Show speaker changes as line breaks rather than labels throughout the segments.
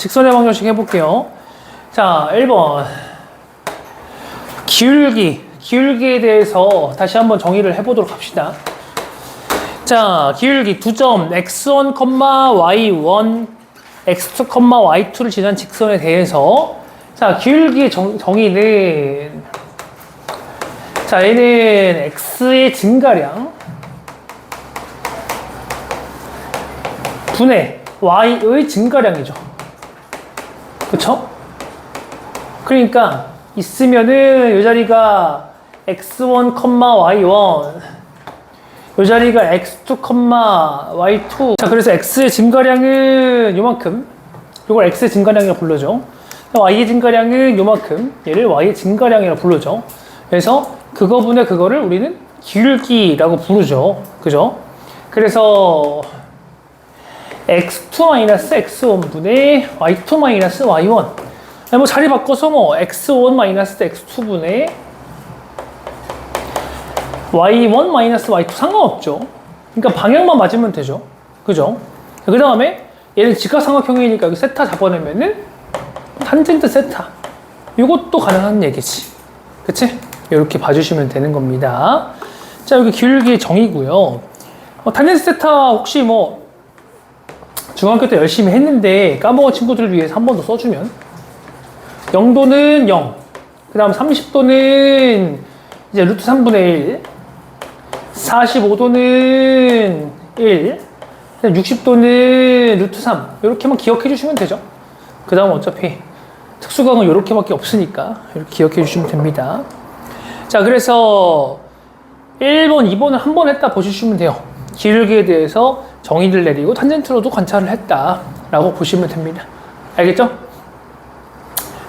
직선의 방정식 해볼게요. 자, 1번. 기울기에 대해서 다시 한번 정의를 해보도록 합시다. 자, 기울기 두 점 x1, y1, x2, y2를 지난 직선에 대해서 자, 기울기의 정의는 자, 얘는 x의 증가량 분의 y의 증가량이죠. 그쵸? 그러니까 있으면은 이 자리가 x1, y1 이 자리가 x2, y2 자, 그래서 x의 증가량은 요만큼 요걸 x의 증가량이라고 불러죠. y의 증가량은 요만큼 얘를 y의 증가량이라고 불러죠. 그래서 그거분의 그거를 우리는 기울기라고 부르죠. 그죠? 그래서 x2-x1 분의 y2-y1 뭐 자리 바꿔서 뭐 x1-x2 분의 y1-y2 상관없죠. 그러니까 방향만 맞으면 되죠. 그죠? 그 다음에 얘는 직각삼각형이니까 여기 세타 잡아내면은 탄젠트 세타 이것도 가능한 얘기지. 그치? 이렇게 봐주시면 되는 겁니다. 자, 여기 기울기의 정의고요. 탄젠트 세타 혹시 뭐 중학교 때 열심히 했는데 까먹은 친구들을 위해서 한 번 더 써주면 0도는 0, 그 다음 30도는 이제 루트 3분의 1, 45도는 1, 60도는 루트 3 이렇게만 기억해 주시면 되죠. 그 다음 어차피 특수강은 이렇게밖에 없으니까 이렇게 기억해 주시면 됩니다. 자, 그래서 1번, 2번을 한 번 했다 보시면 돼요. 기울기에 대해서 정의를 내리고 탄젠트로도 관찰을 했다라고 보시면 됩니다. 알겠죠?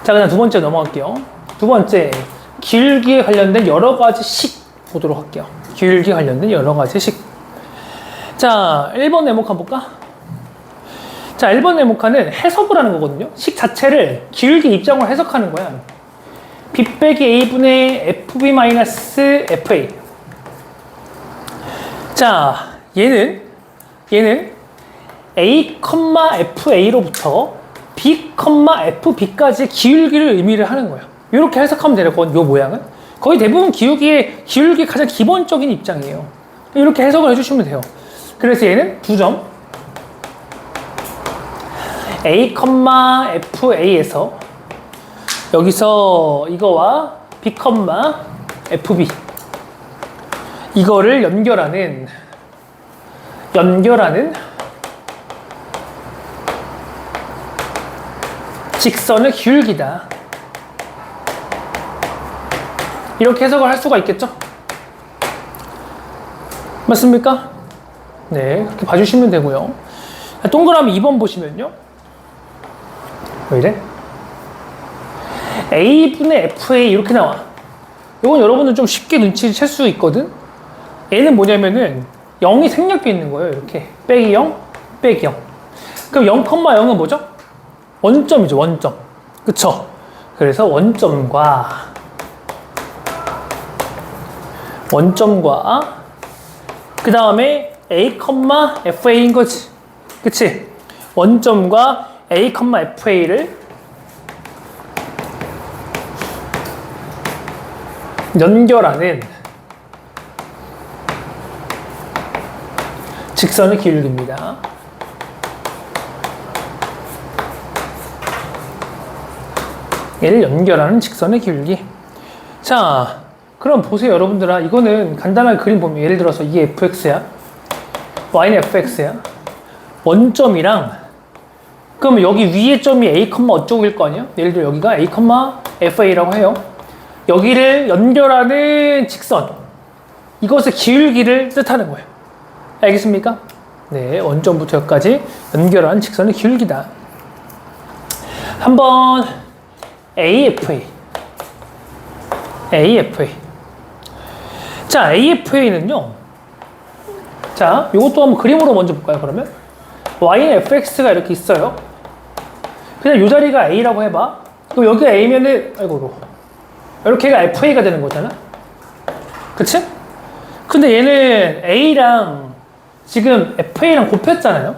자, 그다음 두 번째 넘어갈게요. 두 번째, 기울기에 관련된 여러 가지 식 보도록 할게요. 기울기 관련된 여러 가지 식. 자, 1번 네모칸 볼까? 자, 1번 네모칸은 해석을 하는 거거든요. 식 자체를 기울기 입장으로 해석하는 거야. b 빼기 a분의 fb-fa. 자, 얘는 a, fa로부터 b, fb까지 기울기를 의미를 하는 거예요. 이렇게 해석하면 되는 건, 요 모양은. 거의 대부분 기울기의 가장 기본적인 입장이에요. 이렇게 해석을 해주시면 돼요. 그래서 얘는 두 점 a, fa에서 여기서 이거와 b, fb 이거를 연결하는 직선의 기울기다. 이렇게 해석을 할 수가 있겠죠? 맞습니까? 네, 그렇게 봐주시면 되고요. 동그라미 2번 보시면요. 왜 이래? A분의 FA 이렇게 나와. 이건 여러분들 좀 쉽게 눈치를 챌 수 있거든? 얘는 뭐냐면은 0이 생략돼 있는 거예요. 이렇게. 빼기 0, 빼기 0. 그럼 0,0은 뭐죠? 원점이죠, 원점. 그쵸? 그래서 원점과 그 다음에 a, fa인 거지. 그치? 원점과 a, fa를 연결하는 직선의 기울기입니다. 얘를 연결하는 직선의 기울기. 자, 그럼 보세요, 여러분들아. 이거는 간단하게 그림 보면 예를 들어서 이게 fx야, y는 fx야. 원점이랑 그러면 여기 위에 점이 a, 어쪽일 거 아니야? 예를 들어 여기가 a, fa라고 해요. 여기를 연결하는 직선, 이것의 기울기를 뜻하는 거예요. 알겠습니까? 네, 원점부터 여기까지 연결하는 직선의 기울기다. 한번 AFA. 자, AFA는요. 자, 이것도 한번 그림으로 먼저 볼까요, 그러면? Y는 fx가 이렇게 있어요. 그냥 이 자리가 A라고 해봐. 그럼 여기가 A면은, 아이고, 이렇게가 FA가 되는 거잖아? 그치? 근데 얘는 A랑 지금 FA랑 곱했잖아요?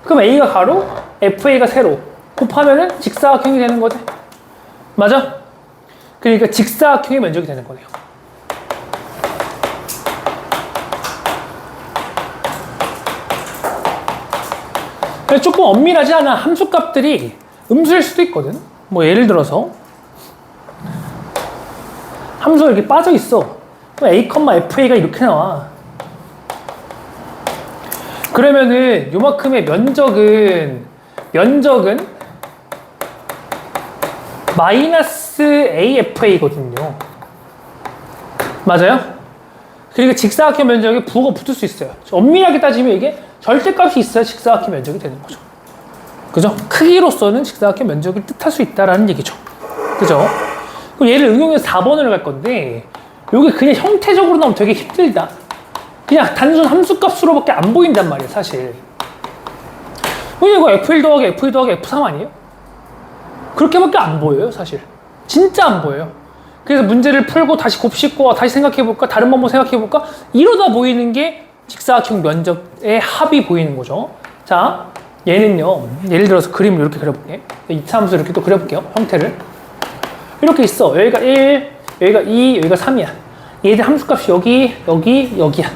그럼 A가 가로, FA가 세로. 곱하면은 직사각형이 되는 거지. 맞아? 그러니까 직사각형의 면적이 되는 거네요. 조금 엄밀하지 않아. 함수값들이 음수일 수도 있거든. 뭐 예를 들어서 함수가 이렇게 빠져 있어. a, fa가 이렇게 나와. 그러면은 요만큼의 면적은 마이너스 AFA거든요. 맞아요? 그리고 직사각형 면적에 부호가 붙을 수 있어요. 엄밀하게 따지면 이게 절대값이 있어야 직사각형 면적이 되는 거죠. 그죠? 크기로서는 직사각형 면적을 뜻할 수 있다라는 얘기죠. 그죠? 그럼 얘를 응용해서 4번을 갈 건데 여기 그냥 형태적으로 나오면 되게 힘들다. 그냥 단순 함수값으로밖에 안 보인단 말이에요, 사실. 이거 F1 더하기 F2 더하기 F3 아니에요? 그렇게밖에 안 보여요, 사실. 진짜 안 보여요. 그래서 문제를 풀고 다시 곱씹고 다시 생각해볼까? 다른 방법 생각해볼까? 이러다 보이는 게 직사각형 면적의 합이 보이는 거죠. 자, 얘는요, 예를 들어서 그림을 이렇게 그려볼게. 이차함수 이렇게 또 그려볼게요, 형태를. 이렇게 있어. 여기가 1, 여기가 2, 여기가 3이야. 얘들 함수값이 여기, 여기, 여기야.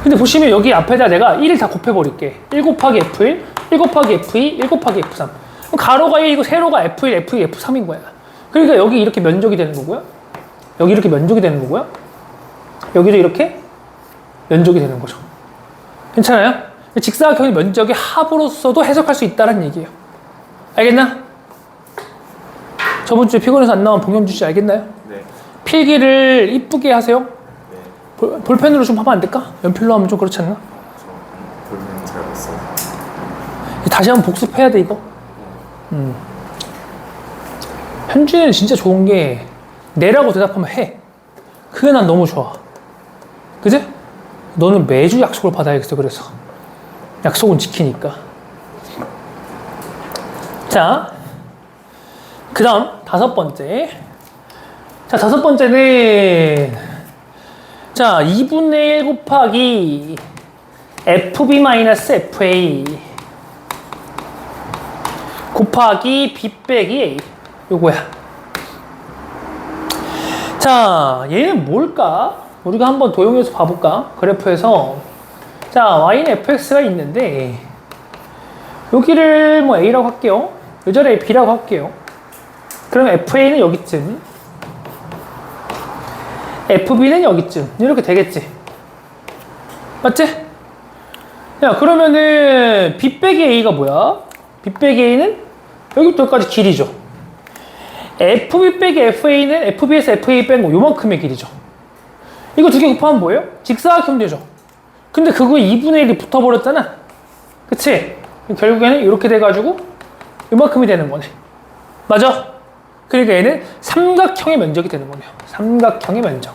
근데 보시면 여기 앞에다 내가 1을 다 곱해버릴게. 1 곱하기 F1, 1 곱하기 F2, 1 곱하기 F3. 그럼 가로가 1이고 세로가 F1, F2, F3인 거야. 그러니까 여기 이렇게 면적이 되는 거고요. 여기 이렇게 면적이 되는 거고요. 여기도 이렇게 면적이 되는 거죠. 괜찮아요? 직사각형의 면적의 합으로서도 해석할 수 있다는 얘기예요. 알겠나? 저번 주에 피곤해서 안 나온 봉영주 씨 알겠나요?
네.
필기를 이쁘게 하세요.
네.
볼펜으로 좀 하면 안 될까? 연필로 하면 좀 그렇지 않나?
저 볼펜 잘 못 써요.
다시 한번 복습해야 돼, 이거. 현준이는 진짜 좋은 게 내라고 대답하면 해. 그게 난 너무 좋아. 그지? 너는 매주 약속을 받아야겠어. 그래서 약속은 지키니까. 자, 그 다음 5번째. 자, 5번째는 자 2분의 1 곱하기 FB-FA 곱하기 B 빼기 A 요거야. 자, 얘는 뭘까? 우리가 한번 도용해서 봐볼까? 그래프에서 자, y는 fx가 있는데 여기를 뭐 a라고 할게요. 요 자리에 b라고 할게요. 그럼 fa는 여기쯤, fb는 여기쯤 이렇게 되겠지. 맞지? 야, 그러면은 b 빼기 a가 뭐야? b 빼기 a는 여기부터 여기까지 길이죠. fb 빼기 fa는 fb에서 fa 뺀 거 요만큼의 길이죠. 이거 두 개 곱하면 뭐예요? 직사각형 되죠. 근데 그거 2분의 1이 붙어버렸잖아. 그치? 결국에는 이렇게 돼가지고 요만큼이 되는 거네. 맞아? 그러니까 얘는 삼각형의 면적이 되는 거네요. 삼각형의 면적.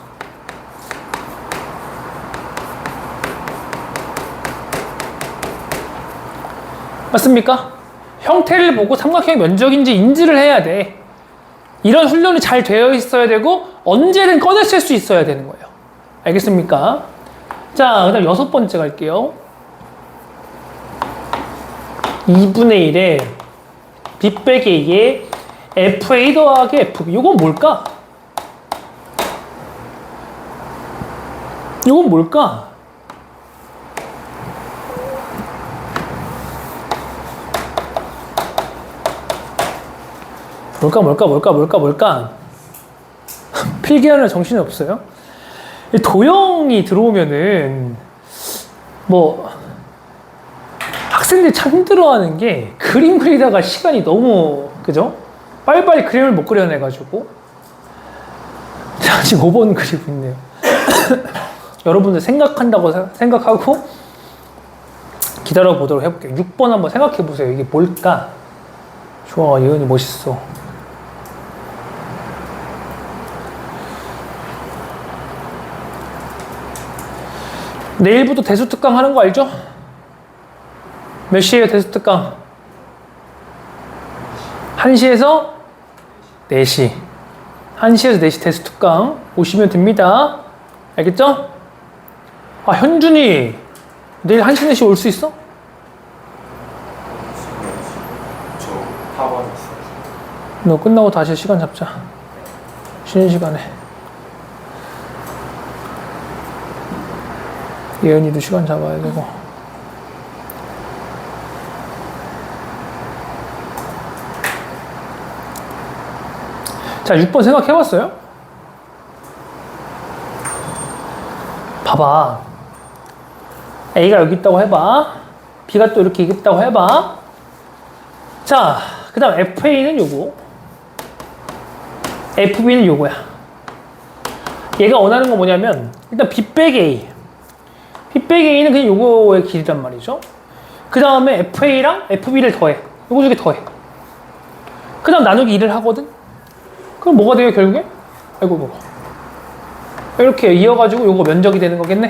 맞습니까? 형태를 보고 삼각형의 면적인지 인지를 해야 돼. 이런 훈련이 잘 되어 있어야 되고 언제든 꺼냈을 수 있어야 되는 거예요. 알겠습니까? 자, 그 다음 6번째 갈게요. 2분의 1에 B 빼기 A에 FA 더하기 FB. 이건 뭘까? 이건 뭘까? 뭘까? 필기하느라 정신이 없어요. 도형이 들어오면은 뭐 학생들이 참 힘들어하는 게 그림 그리다가 시간이 너무, 그죠? 빨리빨리 그림을 못 그려내가지고. 자, 지금 5번 그리고 있네요. 여러분들 생각한다고 생각하고 기다려 보도록 해볼게요. 6번 한번 생각해 보세요. 이게 뭘까? 좋아, 예은이 멋있어. 내일부터 대수 특강 하는 거 알죠? 몇 시에요, 대수 특강? 1시에서 4시. 1시에서 4시 대수 특강 오시면 됩니다. 알겠죠? 아, 현준이 내일 1시, 4시 올 수 있어?
저 4번이었어요.
너 끝나고 다시 시간 잡자. 쉬는 시간에. 예은이도 시간 잡아야 되고. 자, 6번 생각해봤어요? 봐봐. A가 여기 있다고 해봐. B가 또 이렇게 있다고 해봐. 자, 그 다음 FA는 요거. FB는 요거야. 얘가 원하는 건 뭐냐면, 일단 B 빼기 A. B 빼기 A는 그냥 요거의 길이란 말이죠. 그 다음에 FA랑 FB를 더해. 요거 중에 더해. 그 다음 나누기 2를 하거든? 그럼 뭐가 돼요, 결국에? 아이고, 뭐가. 이렇게 이어가지고 요거 면적이 되는 거겠네?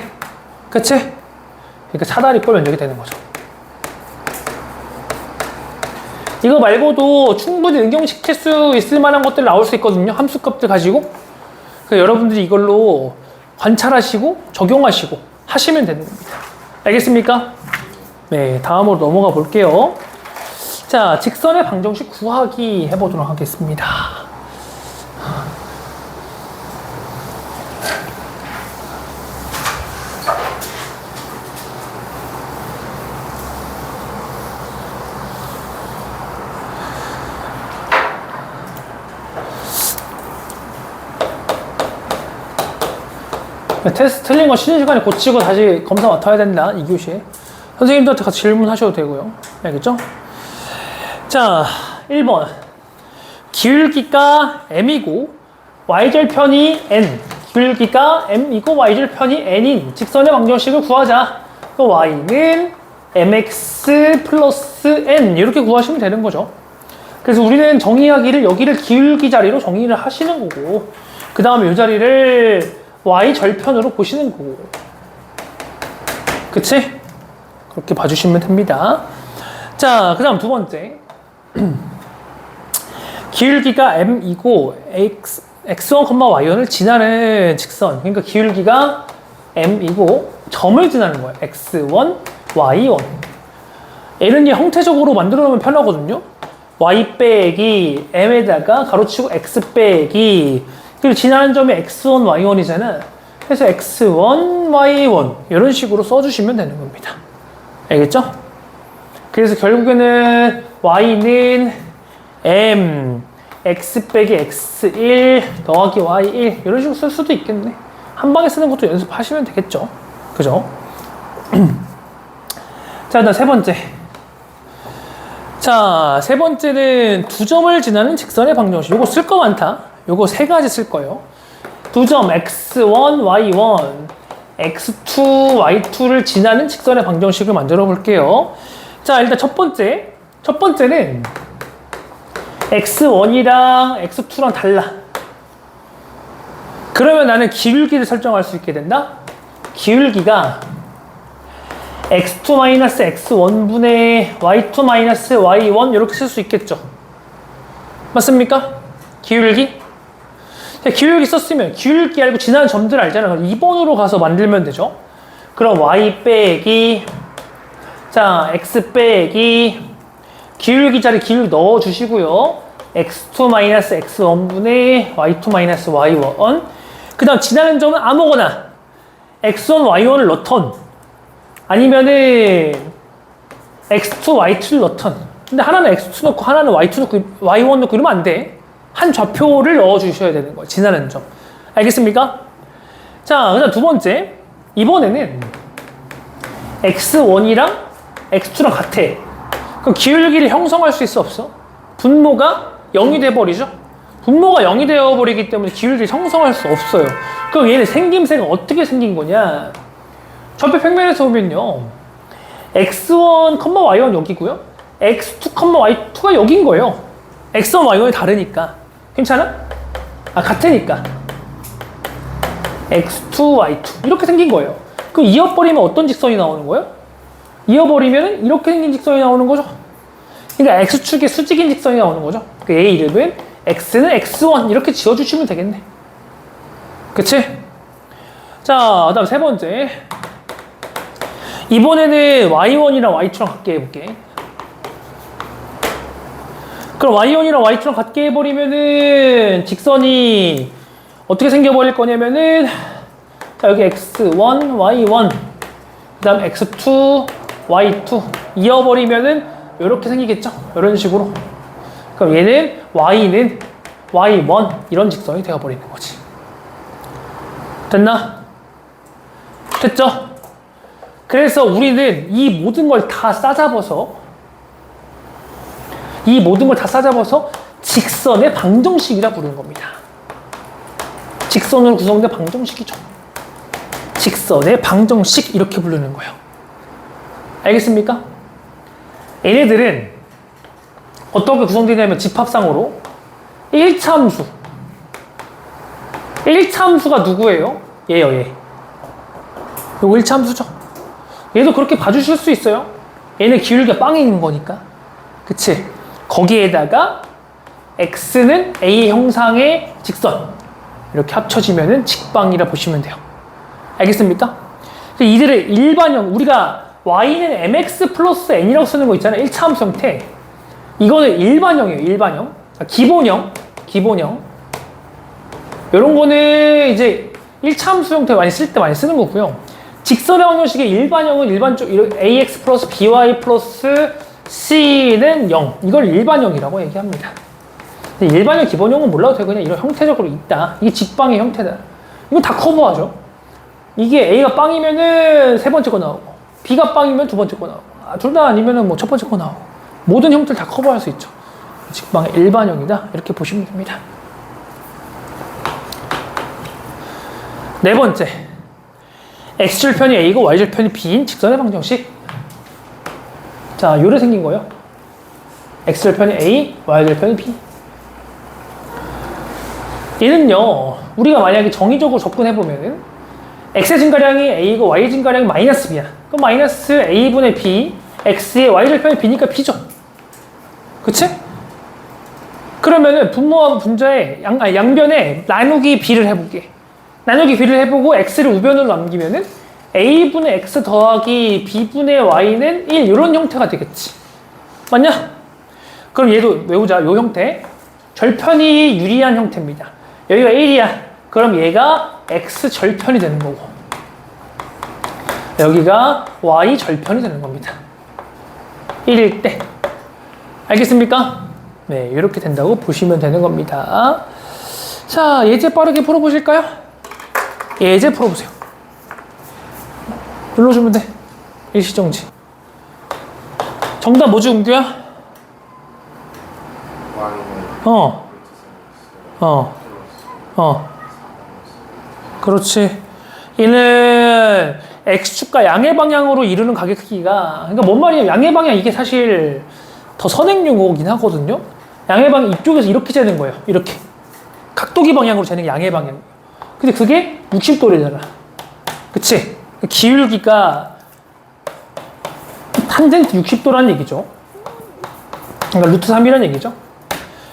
그치? 그러니까 사다리꼴 면적이 되는 거죠. 이거 말고도 충분히 응용시킬 수 있을 만한 것들 나올 수 있거든요. 함수값들 가지고. 그래서 여러분들이 이걸로 관찰하시고 적용하시고 하시면 되는 겁니다. 알겠습니까? 네, 다음으로 넘어가 볼게요. 자, 직선의 방정식 구하기 해보도록 하겠습니다. 테스트 틀린 거 쉬는 시간에 고치고 다시 검사 맡아야 된다, 2교시에. 선생님들한테 같이 질문하셔도 되고요. 알겠죠? 자, 1번. 기울기가 m이고 y절편이 n. 기울기가 m이고 y절편이 n인 직선의 방정식을 구하자. 또 y는 mx 플러스 n 이렇게 구하시면 되는 거죠. 그래서 우리는 정의하기를 여기를 기울기 자리로 정의를 하시는 거고, 그 다음에 이 자리를 y절편으로 보시는 거고. 그치? 그렇게 봐주시면 됩니다. 자, 그 다음 두 번째. 기울기가 m이고 x1, y1을 지나는 직선. 그러니까 기울기가 m이고 점을 지나는 거예요. x1, y1. 얘는 형태적으로 만들어 놓으면 편하거든요. y 빼기 m에다가 가로치고 x 빼기, 그리고 지나는 점이 x1, y1이잖아. 그래서 x1, y1 이런 식으로 써주시면 되는 겁니다. 알겠죠? 그래서 결국에는 y는 m, x 빼기 x1 더하기 y1 이런 식으로 쓸 수도 있겠네. 한 방에 쓰는 것도 연습하시면 되겠죠. 그죠? 자, 일단 세 번째. 자, 세 번째는 두 점을 지나는 직선의 방정식. 요거 쓸 거 많다. 요거 세 가지 쓸 거예요. 두 점 x1, y1, x2, y2를 지나는 직선의 방정식을 만들어 볼게요. 자, 일단 첫 번째는 x1이랑 x2랑 달라. 그러면 나는 기울기를 설정할 수 있게 된다. 기울기가 x2-x1분의 y2-y1 이렇게 쓸 수 있겠죠. 맞습니까? 기울기? 기울기 썼으면 기울기 알고 지나는 점들 알잖아. 그럼 2번으로 가서 만들면 되죠. 그럼 y 빼기, 자, x 빼기, 기울기 자리 기울기 넣어주시고요. x2-x1분의 y2-y1. 그 다음 지나는 점은 아무거나 x1, y1을 넣던, 아니면은 x2, y2를 넣던. 근데 하나는 x2 넣고 하나는 y2 넣고 y1 넣고 이러면 안 돼. 한 좌표를 넣어주셔야 되는 거예요. 지나는 점. 알겠습니까? 자, 그 다음 두 번째. 이번에는 x1이랑 x2랑 같아. 그럼 기울기를 형성할 수 있어, 없어? 분모가 0이 돼버리죠? 분모가 0이 되어버리기 때문에 기울기를 형성할 수 없어요. 그럼 얘는 생김새가 어떻게 생긴 거냐? 좌표 평면에서 보면요. x1, y1 여기고요. x2, y2가 여긴 거예요. x1, y1이 다르니까. 괜찮아? 아, 같으니까. x2, y2 이렇게 생긴 거예요. 그럼 이어버리면 어떤 직선이 나오는 거예요? 이어버리면 이렇게 생긴 직선이 나오는 거죠. 그러니까 x축의 수직인 직선이 나오는 거죠. 그 얘 이름은 x는 x1 이렇게 지어주시면 되겠네. 그치? 자, 그 다음 세 번째. 이번에는 y1이랑 y2랑 같게 해볼게. 그럼 y1이랑 y2랑 같게 해버리면은 직선이 어떻게 생겨버릴 거냐면은 자, 여기 x1, y1 그 다음 x2, y2 이어버리면은 이렇게 생기겠죠? 이런 식으로. 그럼 얘는 y는 y1 이런 직선이 되어버리는 거지. 됐나? 됐죠? 그래서 우리는 이 모든 걸 다 싸잡아서 직선의 방정식이라 부르는 겁니다. 직선으로 구성된 방정식이죠. 직선의 방정식 이렇게 부르는 거예요. 알겠습니까? 얘네들은 어떻게 구성되냐면 집합상으로 1차함수. 1차함수가 누구예요? 얘요, 얘. 이거 1차함수죠. 얘도 그렇게 봐주실 수 있어요. 얘는 기울기가 빵에 있는 거니까. 그치? 거기에다가 x는 a 형상의 직선. 이렇게 합쳐지면은 직방이라 보시면 돼요. 알겠습니까? 이들의 일반형, 우리가 y는 mx 플러스 n이라고 쓰는 거 있잖아요. 1차함수 형태. 이거는 일반형이에요. 일반형. 기본형. 이런 거는 이제 1차함수 형태 많이 쓸 때 많이 쓰는 거고요. 직선의 방정식의 일반형은 일반적 ax 플러스 by 플러스 c는 0. 이걸 일반형이라고 얘기합니다. 근데 일반형, 기본형은 몰라도 되고 그냥 이런 형태적으로 있다. 이게 직방의 형태다. 이거 다 커버하죠. 이게 a가 빵이면은 세 번째 거 나오고 b가 빵이면 두 번째 거 나오고 둘 다 아니면은 뭐 첫 번째 거 나오고 모든 형태를 다 커버할 수 있죠. 직방의 일반형이다. 이렇게 보시면 됩니다. 네 번째. x절편이 a고 y절편이 b인 직선의 방정식. 자, 요래 생긴 거예요. x절편이 a, y절편이 b. 얘는요, 우리가 만약에 정의적으로 접근해보면은 x의 증가량이 a고 y의 증가량이 마이너스 b야. 그럼 마이너스 a분의 b, x의 y절편이 b니까 b죠. 그치? 그러면은 분모하고 분자의 양변에 나누기 b를 해볼게. 나누기 b를 해보고 x를 우변으로 남기면은 a분의 x 더하기 b분의 y는 1 이런 형태가 되겠지. 맞냐? 그럼 얘도 외우자. 요 형태. 절편이 유리한 형태입니다. 여기가 1이야. 그럼 얘가 x 절편이 되는 거고 여기가 y 절편이 되는 겁니다. 1일 때. 알겠습니까? 네, 이렇게 된다고 보시면 되는 겁니다. 자, 예제 빠르게 풀어보실까요? 예제 풀어보세요. 눌러주면 돼. 일시정지. 정답 뭐지, 은규야?
y는
그렇지. 얘는 x축과 양의 방향으로 이루는 가격 크기가, 그러니까 뭔 말이냐, 양의 방향 이게 사실 더 선행용어긴 하거든요. 양의 방향 이쪽에서 이렇게 재는 거예요. 이렇게 각도기 방향으로 재는 게 양의 방향. 근데 그게 60도래잖아. 그치? 기울기가 탄젠트 60도라는 얘기죠. 그러니까 루트 3이라는 얘기죠.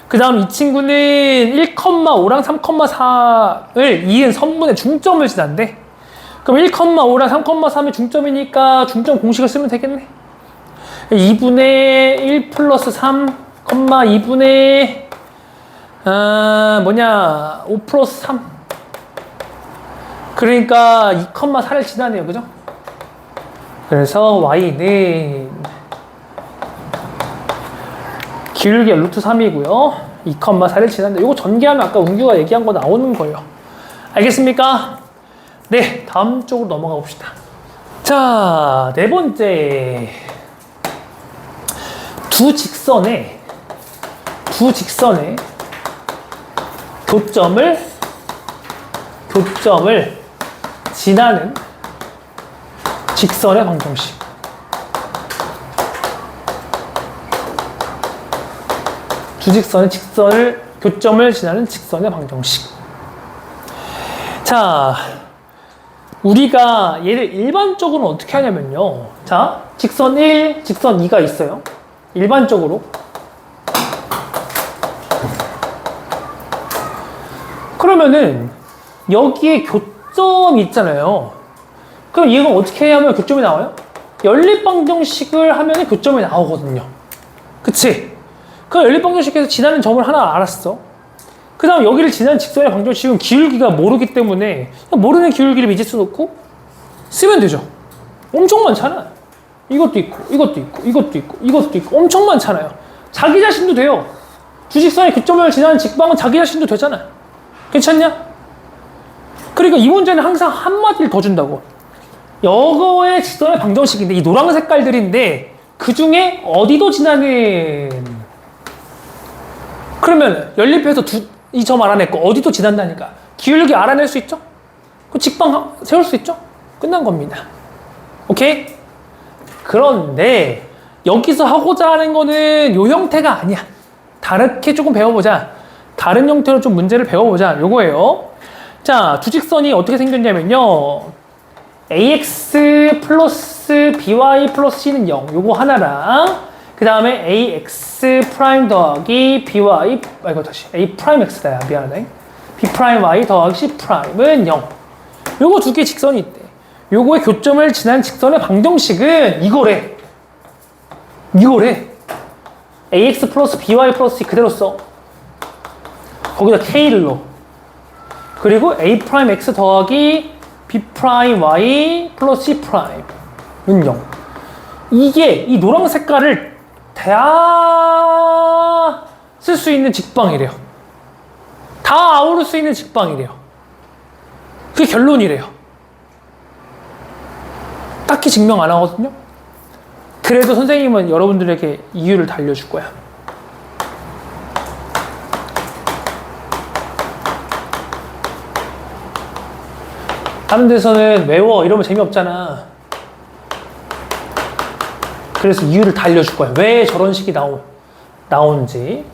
그 다음 이 친구는 1,5랑 3,4을 이은 선분의 중점을 지난대. 그럼 1,5랑 3,3의 중점이니까 중점 공식을 쓰면 되겠네. 2분의 1 플러스 3, 2분의 5 플러스 3. 그러니까 2,4를 지나네요. 그죠? 그래서 y는 기울기가 루트 3이고요. 2,4를 지난다. 이거 전개하면 아까 은규가 얘기한 거 나오는 거예요. 알겠습니까? 네, 다음 쪽으로 넘어가 봅시다. 자, 네 번째. 두 직선의 교점을 지나는 직선의 방정식. 두 직선의 교점을 지나는 직선의 방정식. 자, 우리가 얘를 일반적으로는 어떻게 하냐면요. 자, 직선 1, 직선 2가 있어요. 일반적으로. 그러면은 여기에 교점이 있잖아요. 그럼 얘가 어떻게 해야 하면 교점이 나와요? 연립방정식을 하면 교점이 나오거든요. 그치? 그 연립방정식에서 지나는 점을 하나 알았어. 그 다음 여기를 지나는 직선의 방정식은 기울기가 모르기 때문에 그냥 모르는 기울기를 미지수 놓고 쓰면 되죠. 엄청 많잖아. 이것도 있고 이것도 있고 이것도 있고 이것도 있고 엄청 많잖아요. 자기 자신도 돼요. 주직선의 교점을 지나는 직방은 자기 자신도 되잖아. 괜찮냐? 그러니까 이 문제는 항상 한마디를 더 준다고. 여거의 직선의 방정식인데 이 노란 색깔들인데 그 중에 어디도 지나는, 그러면 연립해서 이 점 알아냈고 어디도 지난다니까 기울기 알아낼 수 있죠? 그 직방 세울 수 있죠? 끝난 겁니다. 오케이? 그런데 여기서 하고자 하는 거는 요 형태가 아니야. 다르게 조금 배워보자. 다른 형태로 좀 문제를 배워보자. 요거예요. 자, 주직선이 어떻게 생겼냐면요. ax 플러스 by 플러스 c는 0. 요거 하나랑 그 다음에 ax 프라임 더하기 by, 이거 다시 a 프라임 x다. 미안하네. b 프라임 y 더하기 c 프라임은 0. 요거 두 개의 직선이 있대. 요거의 교점을 지난 직선의 방정식은 이거래. ax 플러스 by 플러스 c 그대로 써. 거기다 k를 넣어. 그리고 a 프라임 x 더하기 b 프라임 y 플러스 c 프라임은 0. 이게 이 노란 색깔을 다 쓸 수 있는 직방이래요. 다 아우를 수 있는 직방이래요. 그게 결론이래요. 딱히 증명 안 하거든요. 그래도 선생님은 여러분들에게 이유를 다 알려줄 거야. 다른 데서는 외워 이러면 재미없잖아. 그래서 이유를 다 알려줄 거야. 왜 저런 식이 나오는지.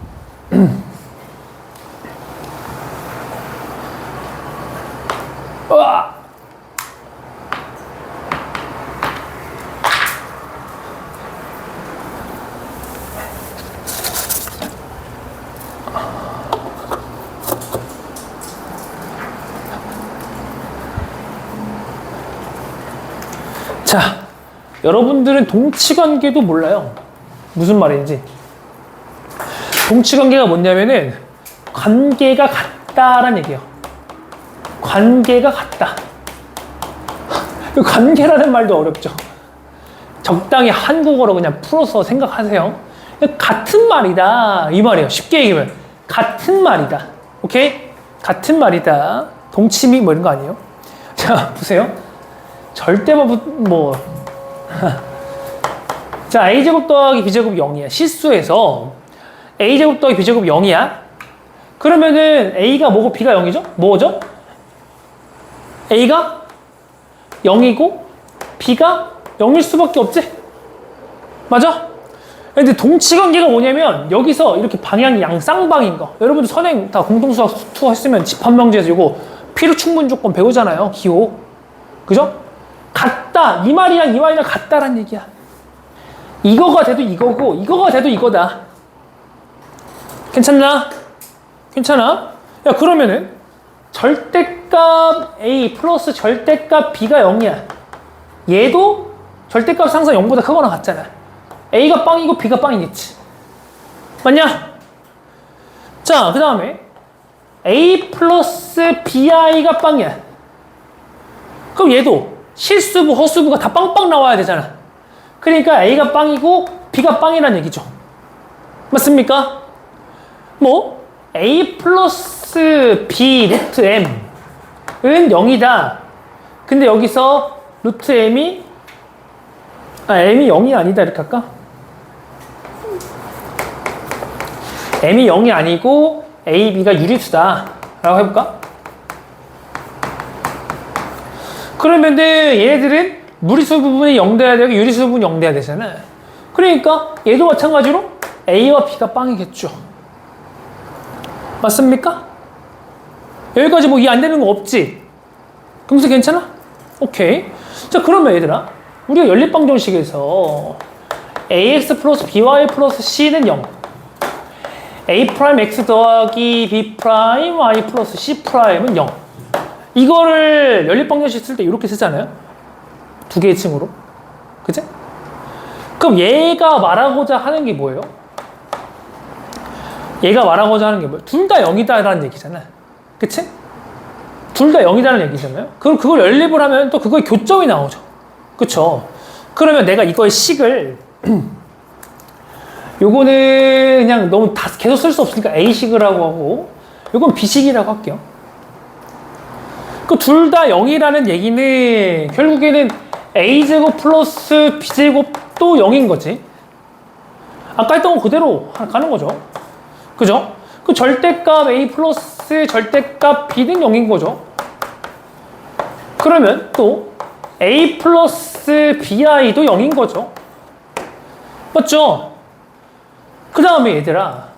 자, 여러분들은 동치관계도 몰라요. 무슨 말인지. 동치관계가 뭐냐면은 관계가 같다라는 얘기예요. 관계가 같다. 관계라는 말도 어렵죠. 적당히 한국어로 그냥 풀어서 생각하세요. 같은 말이다 이 말이에요. 쉽게 얘기하면 같은 말이다. 오케이? 같은 말이다. 동치미 뭐 이런 거 아니에요? 자, 보세요. 절대법 자, a제곱 더하기 b제곱 0이야. 실수에서 a제곱 더하기 b제곱 0이야. 그러면은 a가 뭐고 b가 0이죠? 뭐죠? a가 0이고 b가 0일 수밖에 없지? 맞아? 근데 동치관계가 뭐냐면 여기서 이렇게 방향이 양쌍방인 거. 여러분들 선행 다 공동수학 투어 했으면 집합명제에서 이거 필요 충분 조건 배우잖아요. 기호. 그죠? 같다. 이 말이랑 이 말이랑 같다란 얘기야. 이거가 돼도 이거고 이거가 돼도 이거다. 괜찮나? 괜찮아? 야, 그러면은 절대값 A 플러스 절대값 B가 0이야. 얘도 절대값 상상 0보다 크거나 같잖아. A가 빵이고 B가 빵이겠지. 맞냐? 자, 그 다음에 A 플러스 BI가 빵이야. 그럼 얘도 실수부, 허수부가 다 빵빵 나와야 되잖아. 그러니까 A가 빵이고 B가 빵이란 얘기죠. 맞습니까? 뭐 A 플러스 B 루트 M은 0이다. 근데 여기서 루트 M이 M이 0이 아니다 이렇게 할까? M이 0이 아니고 A, B가 유리수다 라고 해볼까? 그러면 얘네들은 무리수 부분이 0 돼야 되고 유리수 부분이 0 돼야 되잖아. 그러니까 얘도 마찬가지로 A와 B가 빵이겠죠. 맞습니까? 여기까지 뭐 이해 안 되는 거 없지? 금수 괜찮아? 오케이. 자, 그러면 얘들아, 우리가 연립방정식에서 ax 플러스 by 플러스 c는 0, a 프라임 x 더하기 b 프라임 y 플러스 c 프라임은 0. 이거를 연립방정식 쓸 때 이렇게 쓰잖아요. 두 개의 층으로. 그치? 그럼 얘가 말하고자 하는 게 뭐예요? 얘가 말하고자 하는 게 뭐야? 둘 다 0이다라는 얘기잖아. 그치? 둘 다 0이다라는 얘기잖아요. 그럼 그걸 연립을 하면 또 그거의 교점이 나오죠. 그쵸? 그러면 내가 이거의 식을 요거는 그냥 너무 다 계속 쓸 수 없으니까 A식이라고 하고 요건 B식이라고 할게요. 그 둘 다 0이라는 얘기는 결국에는 A제곱 플러스 B제곱도 0인 거지. 아까 했던 거 그대로 가는 거죠. 그죠? 그 절대값 A 플러스 절대값 B는 0인 거죠. 그러면 또 A 플러스 BI도 0인 거죠. 맞죠? 그 다음에 얘들아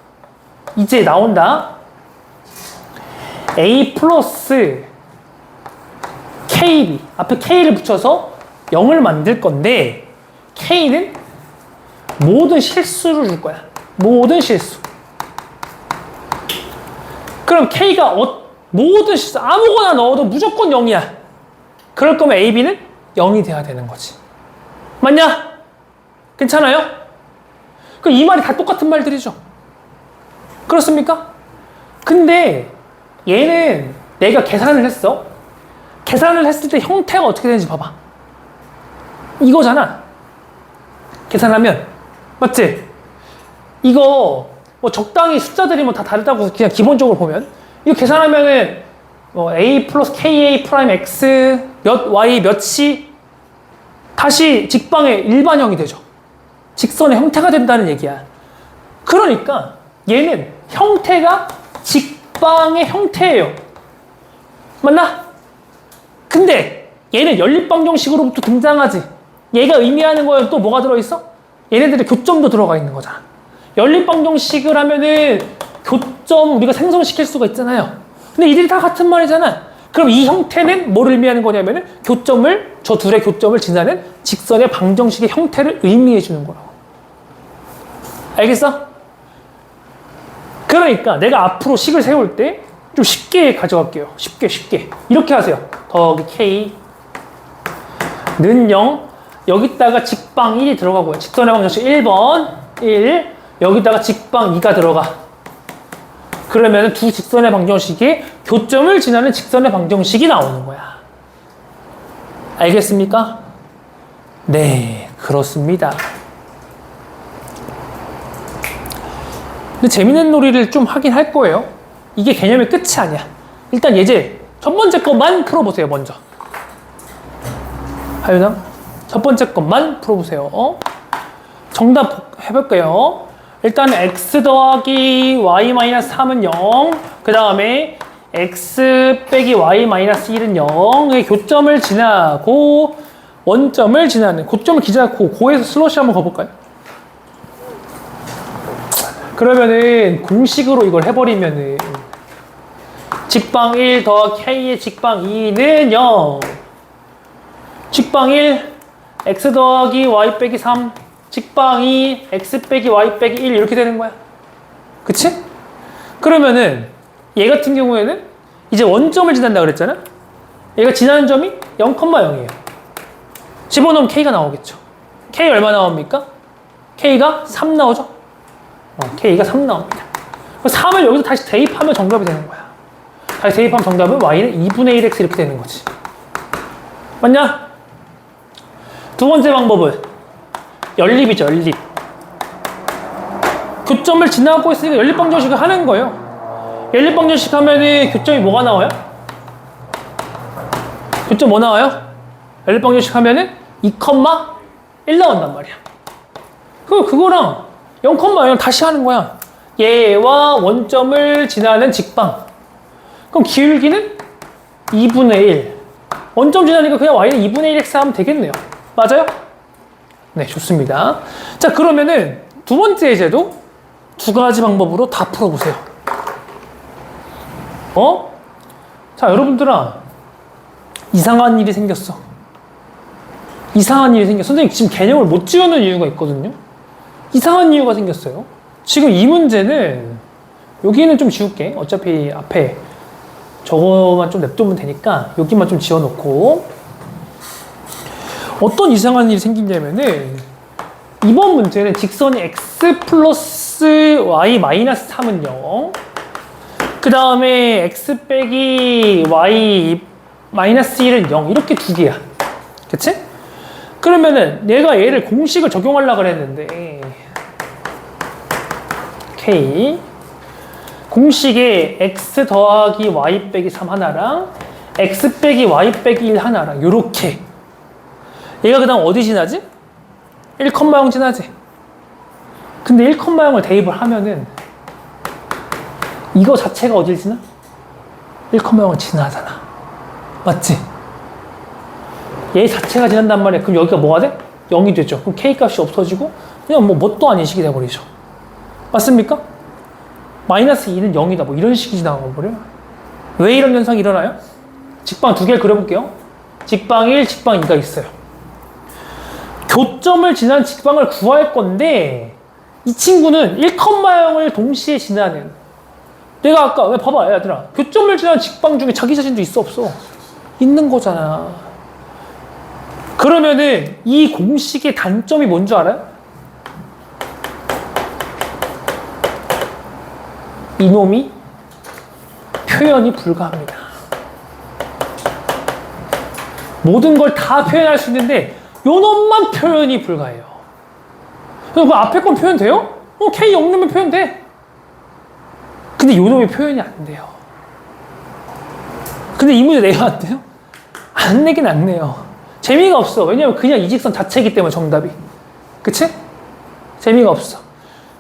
이제 나온다. A 플러스 KB 앞에 K를 붙여서 0을 만들 건데 K는 모든 실수를 줄 거야. 모든 실수. 그럼 K가 모든 실수 아무거나 넣어도 무조건 0이야. 그럴 거면 A, B는 0이 돼야 되는 거지. 맞냐? 괜찮아요? 그럼 이 말이 다 똑같은 말들이죠. 그렇습니까? 근데 얘는 내가 계산을 했어. 계산을 했을 때 형태가 어떻게 되는지 봐봐. 이거잖아. 계산하면 맞지? 이거 뭐 적당히 숫자들이 뭐 다 다르다고 그냥 기본적으로 보면 이거 계산하면은 뭐 A 플러스 KA 프라임 X 몇 Y 몇 C 다시 직방의 일반형이 되죠. 직선의 형태가 된다는 얘기야. 그러니까 얘는 형태가 직방의 형태예요. 맞나? 근데 얘는 연립방정식으로부터 등장하지. 얘가 의미하는 거에 또 뭐가 들어있어? 얘네들의 교점도 들어가 있는 거잖아. 연립방정식을 하면은 교점 우리가 생성시킬 수가 있잖아요. 근데 이들이 다 같은 말이잖아. 그럼 이 형태는 뭘 의미하는 거냐면은 교점을, 저 둘의 교점을 지나는 직선의 방정식의 형태를 의미해 주는 거라고. 알겠어? 그러니까 내가 앞으로 식을 세울 때 좀 쉽게 가져갈게요. 쉽게. 이렇게 하세요. 더하기 K는 0. 여기다가 직방 1이 들어가고요. 직선의 방정식 1번 1. 여기다가 직방 2가 들어가. 그러면 두 직선의 방정식이 교점을 지나는 직선의 방정식이 나오는 거야. 알겠습니까? 네, 그렇습니다. 근데 재밌는 놀이를 좀 하긴 할 거예요. 이게 개념의 끝이 아니야. 일단 예제 첫 번째 것만 풀어보세요. 먼저 하윤아 첫 번째 것만 풀어보세요. 정답 해볼게요. 일단 x 더하기 y 마이너스 3은 0. 그 다음에 x 빼기 y 마이너스 1은 0의 교점을 지나고 원점을 지나는 고점을 지나고 고에서 슬러시 한번 가볼까요? 그러면은 공식으로 이걸 해버리면은 직방 1 더하기 k의 직방 2는 0. 직방 1 x 더하기 y 빼기 3 직방 2 x 빼기 y 빼기 1 이렇게 되는 거야. 그치? 그러면은 얘 같은 경우에는 이제 원점을 지난다 그랬잖아. 얘가 지나는 점이 0,0이에요. 집어넣으면 k가 나오겠죠. k 얼마 나옵니까? k가 3 나오죠. k가 3 나옵니다. 3을 여기서 다시 대입하면 정답이 되는 거야. 다시 대입하면 정답은 y는 2분의 1x 이렇게 되는 거지. 맞냐? 두 번째 방법은 연립이죠. 연립. 교점을 지나고 있으니까 연립방정식을 하는 거예요. 연립방정식 하면은 교점이 뭐가 나와요? 교점 뭐 나와요? 연립방정식 하면은 2,1 나온단 말이야. 그거랑 0,0 다시 하는 거야. 얘와 원점을 지나는 직방. 그럼 기울기는 2분의 1. 원점 지나니까 그냥 y는 2분의 1x 하면 되겠네요. 맞아요? 네, 좋습니다. 자, 그러면은 두 번째 예제도 두 가지 방법으로 다 풀어보세요. 자, 여러분들아, 이상한 일이 생겼어. 이상한 일이 생겼어. 선생님 지금 개념을 못 지우는 이유가 있거든요. 이상한 이유가 생겼어요. 지금 이 문제는 여기는 좀 지울게. 어차피 앞에 저거만 좀 냅두면 되니까 여기만 좀 지워놓고. 어떤 이상한 일이 생기냐면은 이번 문제는 직선이 x 플러스 플러스 y 마이너스 3은 0. 그 다음에 x 빼기 y 마이너스 1은 0. 이렇게 두 개야. 그치? 그러면은 내가 얘를 공식을 적용하려고 그랬는데 k 공식에 x 더하기 y 빼기 3 하나랑 x 빼기 y 빼기 1 하나랑 요렇게 얘가 그 다음 어디 지나지? 1,0 지나지. 근데 1,0을 대입을 하면은 이거 자체가 어딜 지나? 1,0을 지나잖아. 맞지? 얘 자체가 지난단 말이야. 그럼 여기가 뭐가 돼? 0이 되죠. 그럼 k 값이 없어지고 그냥 뭐 뭣도 아닌 식이 돼버리죠. 맞습니까? 마이너스 2는 0이다. 뭐 이런 식이 지나가 버려. 왜 이런 현상이 일어나요? 직방 두 개를 그려볼게요. 직방 1, 직방 2가 있어요. 교점을 지난 직방을 구할 건데 이 친구는 1,0을 동시에 지나는 내가 아까 왜 봐봐 얘들아 교점을 지난 직방 중에 자기 자신도 있어 없어? 있는 거잖아. 그러면은 이 공식의 단점이 뭔 줄 알아요? 이놈이 표현이 불가합니다. 모든 걸 다 표현할 수 있는데 요 놈만 표현이 불가해요. 그럼 그 앞에 건 표현돼요? K 0놈이 표현돼. 근데 요 놈이 표현이 안 돼요. 근데 이 문제 내가 안 돼요? 안 내긴 안 내요. 재미가 없어. 왜냐면 그냥 이 직선 자체이기 때문에 정답이. 그치? 재미가 없어.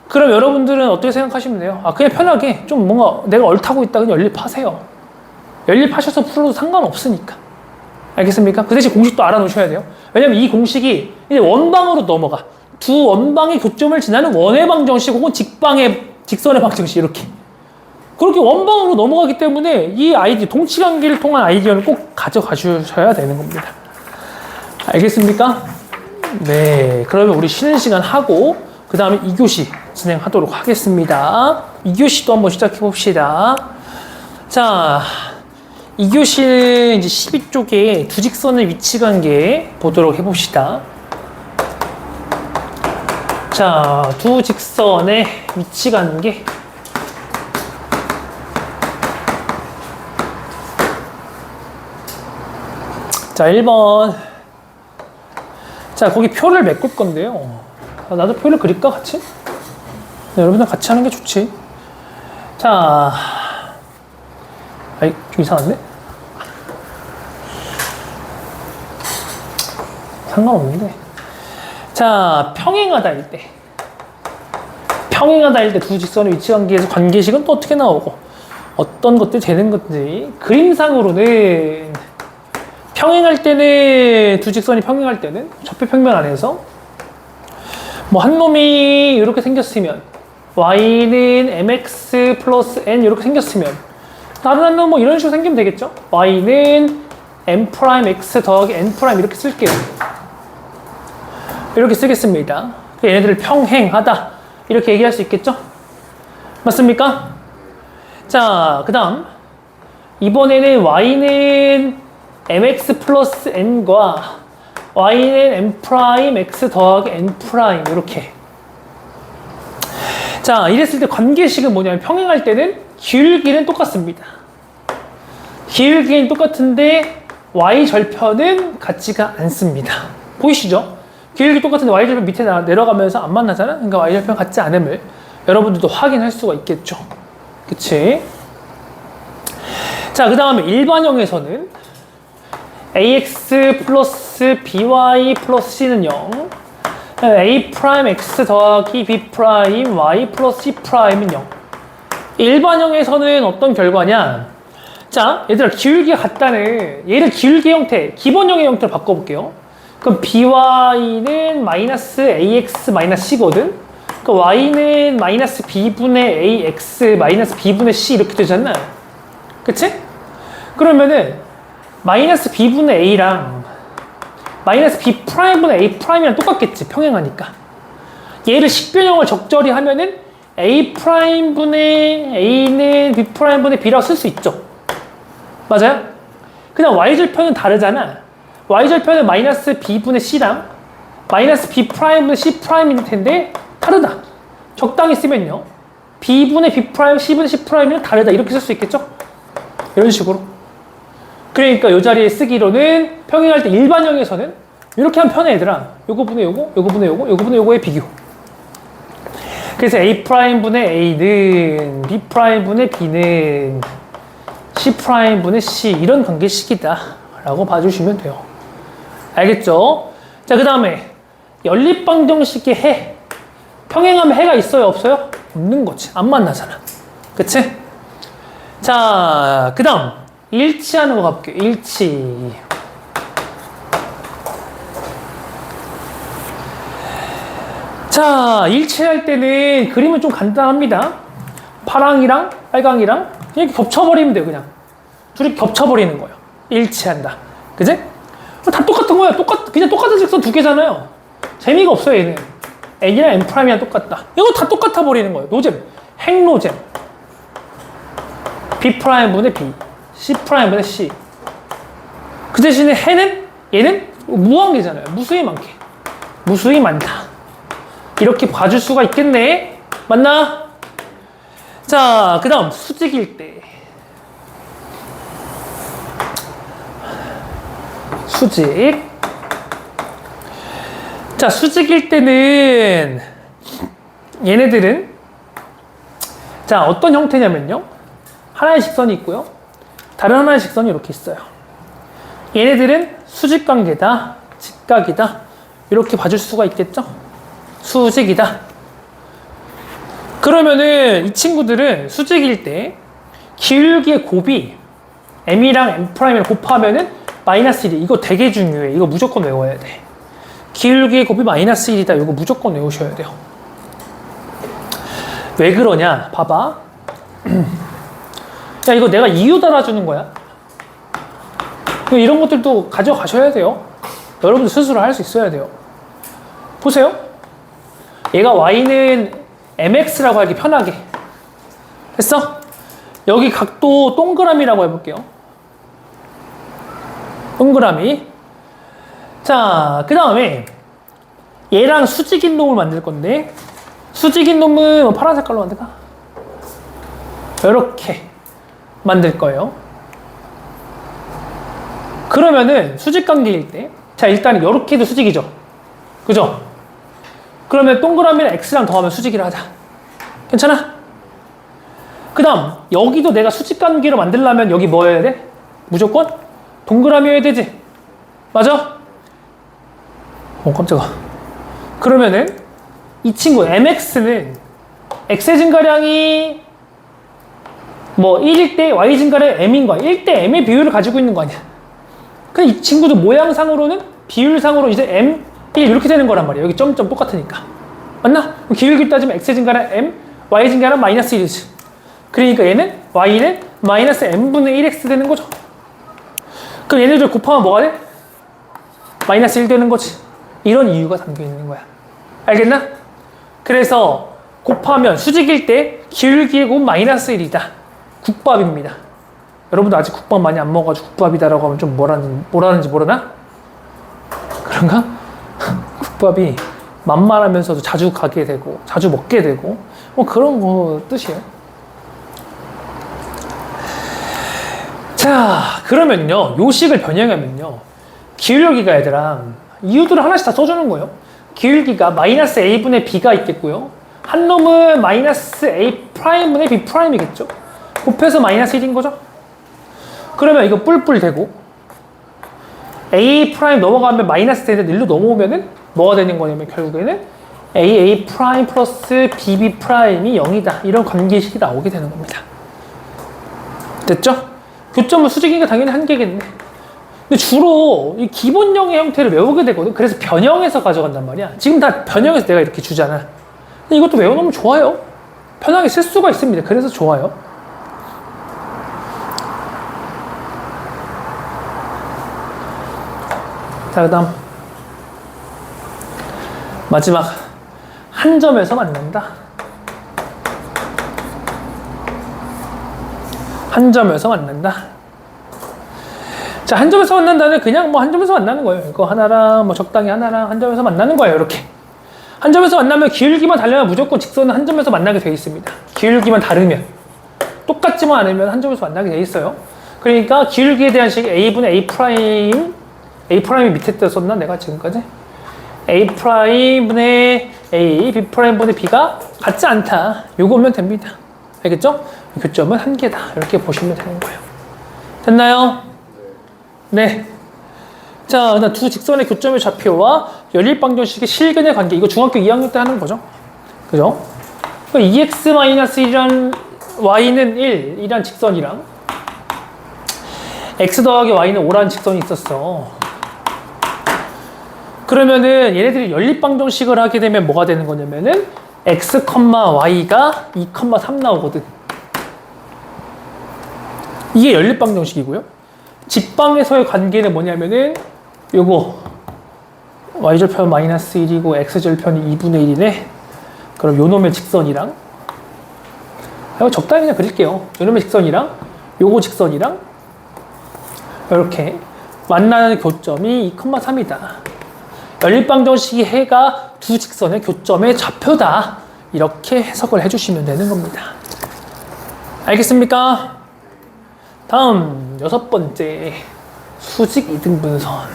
그럼 여러분들은 어떻게 생각하시면 돼요? 아, 그냥 편하게 좀 뭔가 내가 옳다고 있다 그냥 연립하세요. 연립하셔서 풀어도 상관없으니까. 알겠습니까? 그 대신 공식도 알아놓으셔야 돼요. 왜냐면 이 공식이 이제 원방으로 넘어가. 두 원방의 교점을 지나는 원의 방정식 혹은 직선의 방정식 이렇게. 그렇게 원방으로 넘어가기 때문에 이 아이디, 동치관계를 통한 아이디어는 꼭 가져가 주셔야 되는 겁니다. 알겠습니까? 네. 그러면 우리 쉬는 시간 하고 그 다음에 2교시 진행하도록 하겠습니다. 2교시도 한번 시작해 봅시다. 자, 2교시는 이제 12쪽에 두 직선의 위치 관계 보도록 해봅시다. 자, 두 직선의 위치 관계. 자, 1번. 자, 거기 표를 메꿀 건데요. 나도 표를 그릴까, 같이? 네, 여러분들 같이 하는 게 좋지. 자, 아이, 좀 이상한데? 상관없는데. 자, 평행하다일 때. 평행하다일 때 두 직선의 위치 관계에서 관계식은 또 어떻게 나오고, 어떤 것들이 되는 건지. 그림상으로는 평행할 때는, 두 직선이 평행할 때는 좌표평면 안에서 뭐 한 놈이 이렇게 생겼으면 y는 mx 플러스 n 이렇게 생겼으면 다른 한 놈 뭐 이런 식으로 생기면 되겠죠? y는 m'x 더하기 n' 이렇게 쓸게요. 이렇게 쓰겠습니다. 얘네들을 평행하다 이렇게 얘기할 수 있겠죠? 맞습니까? 자, 그 다음 이번에는 y는 mx 플러스 n과 y는 m'x 더하기 n' 이렇게. 자, 이랬을 때 관계식은 뭐냐면 평행할 때는 기울기는 똑같습니다. 기울기는 똑같은데 y절편은 같지가 않습니다. 보이시죠? 기울기 똑같은데 y절편 밑에 내려가면서 안 만나잖아? 그러니까 y절편 같지 않음을 여러분들도 확인할 수가 있겠죠. 그치? 자, 그 다음에 일반형에서는 ax 플러스 by 플러스 c는 0, a 프라임 x 더하기 b 프라임 y 플러스 c 프라임은 0. 일반형에서는 어떤 결과냐? 자, 얘들아, 기울기가 같다는 얘를 기울기 형태, 기본형의 형태로 바꿔볼게요. 그럼 by는 마이너스 ax 마이너스 c거든? 그 y는 마이너스 b분의 ax 마이너스 b분의 c 이렇게 되잖아. 그치? 그러면은 마이너스 b분의 a랑 마이너스 b 프라임분의 a 프라임이랑 똑같겠지, 평행하니까. 얘를 식변형을 적절히 하면은 a 프라임분의 a는 b 프라임분의 b라고 쓸 수 있죠. 맞아요? 그냥 y절편은 다르잖아. y절편은 마이너스 b분의 c랑 마이너스 b 프라임분의 c 프라임일 텐데 다르다. 적당히 쓰면요. B분의 B 프라임, C분의 C 프라임은 다르다. 이렇게 쓸 수 있겠죠? 이런 식으로. 그러니까 이 자리에 쓰기로는 평행할 때 일반형에서는 이렇게 하면 편해, 얘들아. 요거 분의 요거, 요거 분의 요거, 요거 분의 요거의 비교. 그래서 A 프라임분의 A는 B 프라임분의 B는 C 프라임분의 C 이런 관계식이다 라고 봐주시면 돼요. 알겠죠? 자, 그 다음에 연립방정식의 해. 평행하면 해가 있어요, 없어요? 없는 거지. 안 만나잖아. 그치? 자, 그 다음 일치하는 거 가볼게요. 일치. 자, 일치할 때는 그림은 좀 간단합니다. 파랑이랑 빨강이랑 이렇게 겹쳐버리면 돼요. 그냥 둘이 겹쳐버리는 거예요. 일치한다. 그지? 다 똑같은 거야. 그냥 똑같은 직선 두 개잖아요. 재미가 없어요, 얘는. N이랑 N'이랑 똑같다. 이거 다 똑같아 버리는 거예요. 노잼. 핵노잼. B'분의 B, C'분의 C. 그 대신에 해는, 얘는 무한계잖아요. 무수히 많게. 무수히 많다. 이렇게 봐줄 수가 있겠네. 맞나? 자, 그 다음 수직일 때. 수직. 자, 수직일 때는 얘네들은 자, 어떤 형태냐면요. 하나의 직선이 있고요. 다른 하나의 직선이 이렇게 있어요. 얘네들은 수직관계다, 직각이다. 이렇게 봐줄 수가 있겠죠? 수직이다. 그러면은 이 친구들은 수직일 때 기울기의 곱이 M이랑 M'이랑 곱하면은 마이너스 1이. 이거 되게 중요해. 이거 무조건 외워야 돼. 기울기의 곱이 마이너스 1이다. 이거 무조건 외우셔야 돼요. 왜 그러냐? 봐봐. 야, 이거 내가 이유 달아주는 거야. 이런 것들도 가져가셔야 돼요. 여러분들 스스로 할 수 있어야 돼요. 보세요. 얘가 y는 mx라고 하기 편하게. 됐어? 여기 각도 동그라미라고 해볼게요. 동그라미. 자, 그 다음에 얘랑 수직인 놈을 만들 건데, 수직인 놈은 뭐 파란 색깔로 만들까? 이렇게 만들 거예요. 그러면은 수직관계일 때, 자, 일단 이렇게도 수직이죠. 그죠? 그러면 동그라미를 x랑 더하면 수직이라 하자. 괜찮아? 그 다음 여기도 내가 수직관계로 만들려면 여기 뭐 해야 돼? 무조건 동그라미여야 되지. 맞아? 깜짝아. 그러면은 이 친구 mx는 x의 증가량이 뭐 1일 때 y 증가량 m인 거야. 1대 m의 비율을 가지고 있는 거 아니야. 근데 이 친구도 모양상으로는 비율상으로 이제 m 1 이렇게 되는 거란 말이야. 여기 점점 똑같으니까. 맞나? 기울기 따지면 x의 증가량 m, y 증가량 마이너스 1이지. 그러니까 얘는 y는 마이너스 m분의 1x 되는 거죠. 그럼 얘네들 곱하면 뭐가 돼? 마이너스 1 되는 거지. 이런 이유가 담겨 있는 거야. 알겠나? 그래서 곱하면 수직일 때 기울기의 곱 마이너스 1이다. 국밥입니다. 여러분도 아직 국밥 많이 안 먹어가지고 국밥이다라고 하면 좀 뭐라는지 모르나? 그런가? 국밥이 만만하면서도 자주 가게 되고 자주 먹게 되고 뭐 그런 거 뜻이에요. 자, 그러면요 요식을 변형하면요 기울기가 얘들아 이유들을 하나씩 다 써주는 거예요. 기울기가 마이너스 a분의 b가 있겠고요. 한 놈은 마이너스 a 프라임분의 b 프라임이겠죠. 곱해서 마이너스 1인 거죠. 그러면 이거 뿔뿔 되고 a 프라임 넘어가면 마이너스 되는데 1로 넘어오면은 뭐가 되는 거냐면 결국에는 a 프라임 플러스 bb 프라임이 0이다. 이런 관계식이 나오게 되는 겁니다. 됐죠? 교점은 수직이니까 당연히 한계겠네. 근데 주로 이 기본형의 형태를 외우게 되거든. 그래서 변형해서 가져간단 말이야. 지금 다 변형해서 내가 이렇게 주잖아. 근데 이것도 외워놓으면 좋아요. 편하게 쓸 수가 있습니다. 그래서 좋아요. 자, 그 다음 마지막 한 점에서 만난다. 한 점에서 만난다. 자, 한 점에서 만난다는 그냥 뭐 한 점에서 만나는 거예요. 이거 하나랑 뭐 적당히 하나랑 한 점에서 만나는 거예요. 이렇게 한 점에서 만나면 기울기만 달라면 무조건 직선은 한 점에서 만나게 되어 있습니다. 기울기만 다르면. 똑같지만 않으면 한 점에서 만나게 되어 있어요. 그러니까 기울기에 대한 식 A분의 A 프라임이 밑에 때 썼나? 내가 지금까지? A 프라임분의 A, B 프라임분의 B가 같지 않다. 요거면 됩니다. 알겠죠? 교점은 한 개다. 이렇게 보시면 되는 거예요. 됐나요? 네. 자, 두 직선의 교점의 좌표와 연립방정식의 실근의 관계. 이거 중학교 2학년 때 하는 거죠. 그죠? 그러니까 2x-1이란 y는 1이란 직선이랑 x 더하기 y는 5라는 직선이 있었어. 그러면은 얘네들이 연립방정식을 하게 되면 뭐가 되는 거냐면은 x, y가 2, 3 나오거든. 이게 연립방정식이고요. 직방에서의 관계는 뭐냐면은 요거 y절편 마이너스 1이고 x절편이 2분의 1이네. 그럼 요놈의 직선이랑 이거 적당히 그냥 그릴게요. 요놈의 직선이랑 요거 직선이랑 이렇게 만나는 교점이 2, 3이다. 연립방정식이 해가 두 직선의 교점의 좌표다. 이렇게 해석을 해주시면 되는 겁니다. 알겠습니까? 다음 6번째 수직 이등분선.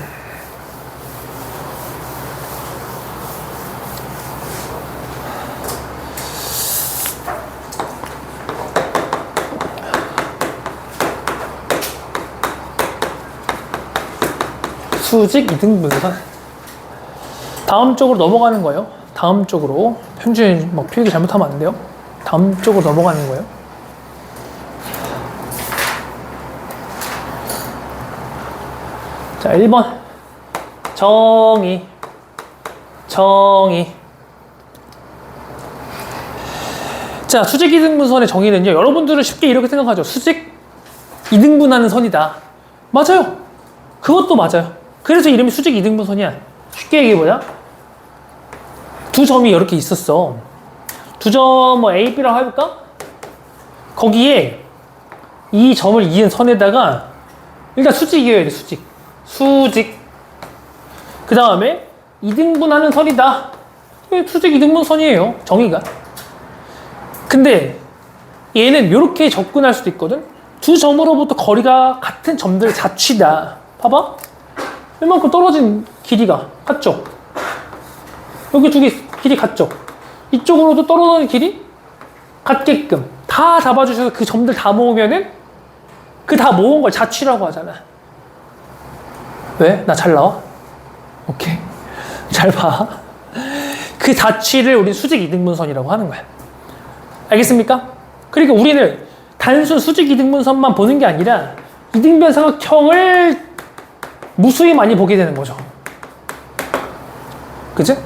수직 이등분선. 다음 쪽으로 넘어가는 거예요. 다음 쪽으로. 편집이 막 필기 잘못하면 안 돼요. 다음 쪽으로 넘어가는 거예요. 자, 1번. 정의. 자, 수직 이등분선의 정의는요. 여러분들은 쉽게 이렇게 생각하죠. 수직 이등분하는 선이다. 맞아요. 그것도 맞아요. 그래서 이름이 수직 이등분선이야. 쉽게 얘기해보자. 두 점이 이렇게 있었어. 두 점 뭐 A, B라고 해볼까? 거기에 이 점을 이은 선에다가 일단 수직이어야 돼. 수직. 그 다음에 이등분하는 선이다. 수직 이등분선이에요. 정의가. 근데 얘는 이렇게 접근할 수도 있거든. 두 점으로부터 거리가 같은 점들의 자취다. 봐봐. 이만큼 떨어진 길이가 같죠? 여기 두 개 길이 같죠? 이쪽으로도 떨어지는 길이 같게끔 다 잡아주셔서 그 점들 다 모으면은 그 다 모은 걸 자취라고 하잖아. 왜? 나 잘 나와? 오케이. 잘 봐. 그 자취를 우리 수직 이등분선이라고 하는 거야. 알겠습니까? 그러니까 우리는 단순 수직 이등분선만 보는 게 아니라 이등변삼각형을 무수히 많이 보게 되는 거죠. 그치?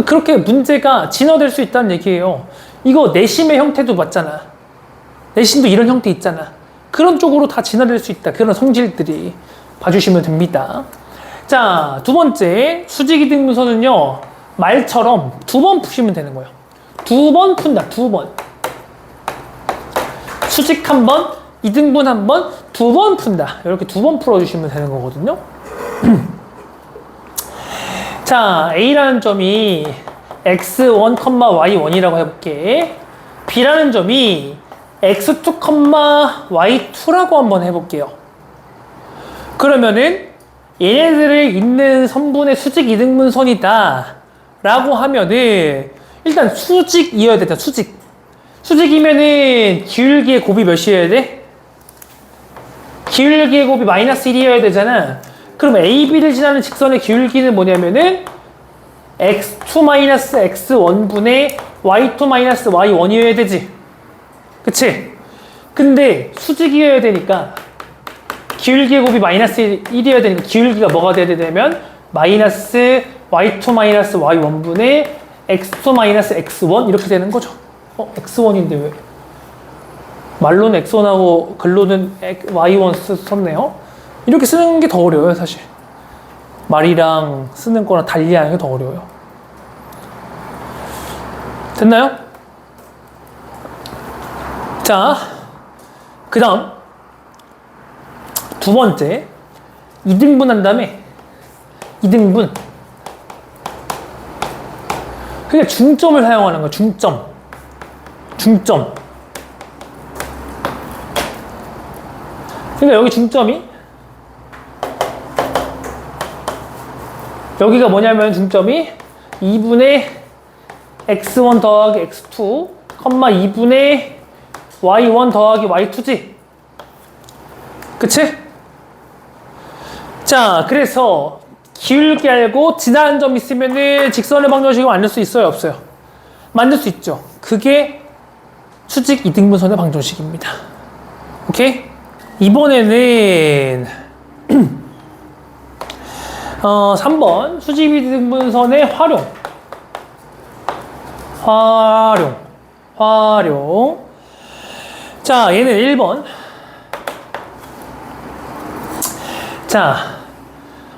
그렇게 문제가 진화될 수 있다는 얘기예요. 이거 내심의 형태도 맞잖아. 내심도 이런 형태 있잖아. 그런 쪽으로 다 진화될 수 있다. 그런 성질들이 봐주시면 됩니다. 자, 두 번째 수직 이등분선은요. 말처럼 2번 푸시면 되는 거예요. 2번 푼다. 2번. 수직 1번, 이등분 1번, 2번 푼다. 이렇게 2번 풀어주시면 되는 거거든요. 자, A라는 점이 x1, y1이라고 해볼게. B라는 점이 x2, y2라고 한번 해볼게요. 그러면은 얘네들을 잇는 선분의 수직 이등분선이다 라고 하면은 일단 수직이어야 된다. 수직이면은 기울기의 곱이 몇이어야 돼? 기울기의 곱이 마이너스 1이어야 되잖아. 그럼 AB를 지나는 직선의 기울기는 뭐냐면은 x2-x1분의 y2-y1이어야 되지. 그치? 근데 수직이어야 되니까 기울기의 곱이 마이너스 1이어야 되니까 기울기가 뭐가 돼야 되냐면 마이너스 y2-y1분의 x2-x1 이렇게 되는 거죠. x1인데 왜? 말로는 x1하고 글로는 y1 썼네요. 이렇게 쓰는 게 더 어려워요, 사실. 말이랑 쓰는 거랑 달리 하는 게 더 어려워요. 됐나요? 자, 그 다음 두 번째 2등분 한 다음에 2등분 그러니까 중점을 사용하는 거야. 중점. 그러니까 여기 중점이 여기가 뭐냐면 중점이 2분의 x1 더하기 x2 2분의 y1 더하기 y2지. 그치? 자, 그래서 기울기 알고 지나는 점 있으면은 직선의 방정식을 만들 수 있어요, 없어요? 만들 수 있죠. 그게 수직 이등분선의 방정식입니다. 오케이? 이번에는 3번 수직 이등분선의 활용. 자, 얘는 1번. 자,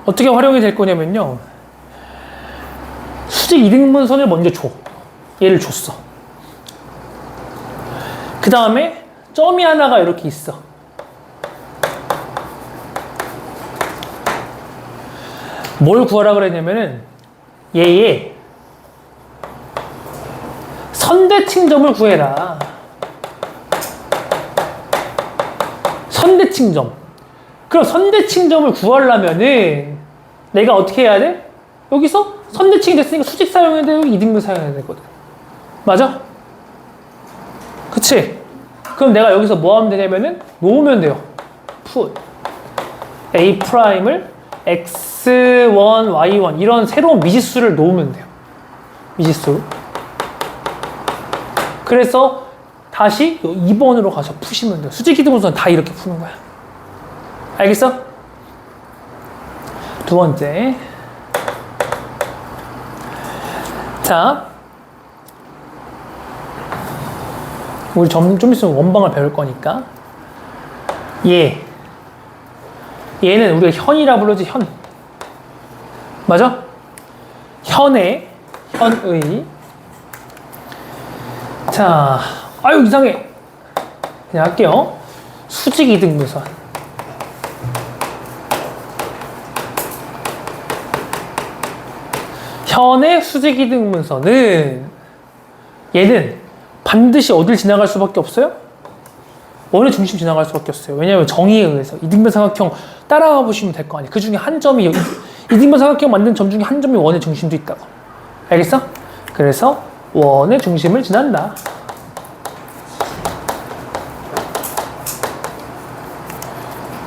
어떻게 활용이 될 거냐면요. 수직 이등분선을 먼저 줘. 얘를 줬어. 그 다음에 점이 하나가 이렇게 있어. 뭘 구하라 그랬냐면은 얘의 선대칭점을 구해라. 선대칭점. 그럼 선대칭점을 구하려면은 내가 어떻게 해야 돼? 여기서 선대칭이 됐으니까 수직 사용해야 되고 이등분 사용해야 되거든. 맞아? 그치? 그럼 내가 여기서 뭐 하면 되냐면은 놓으면 돼요. put A'을 x1, y1 이런 새로운 미지수를 놓으면 돼요. 미지수. 그래서 다시 2번으로 가서 푸시면 돼요. 수직 이등분선 다 이렇게 푸는 거야. 알겠어? 두 번째. 자, 우리 좀 있으면 원방을 배울 거니까 얘는 우리가 현이라 부르지. 현. 맞아? 현의 자, 아유 이상해. 그냥 할게요. 수직 이등분선. 현의 수직 이등분선은 얘는 반드시 어딜 지나갈 수밖에 없어요? 원의 중심 지나갈 수밖에 없어요. 왜냐하면 정의에 의해서 이등변 삼각형 따라가 보시면 될 거 아니에요. 그 중에 한 점이 이등변 삼각형 만든 점 중에 한 점이 원의 중심도 있다고. 알겠어? 그래서 원의 중심을 지난다.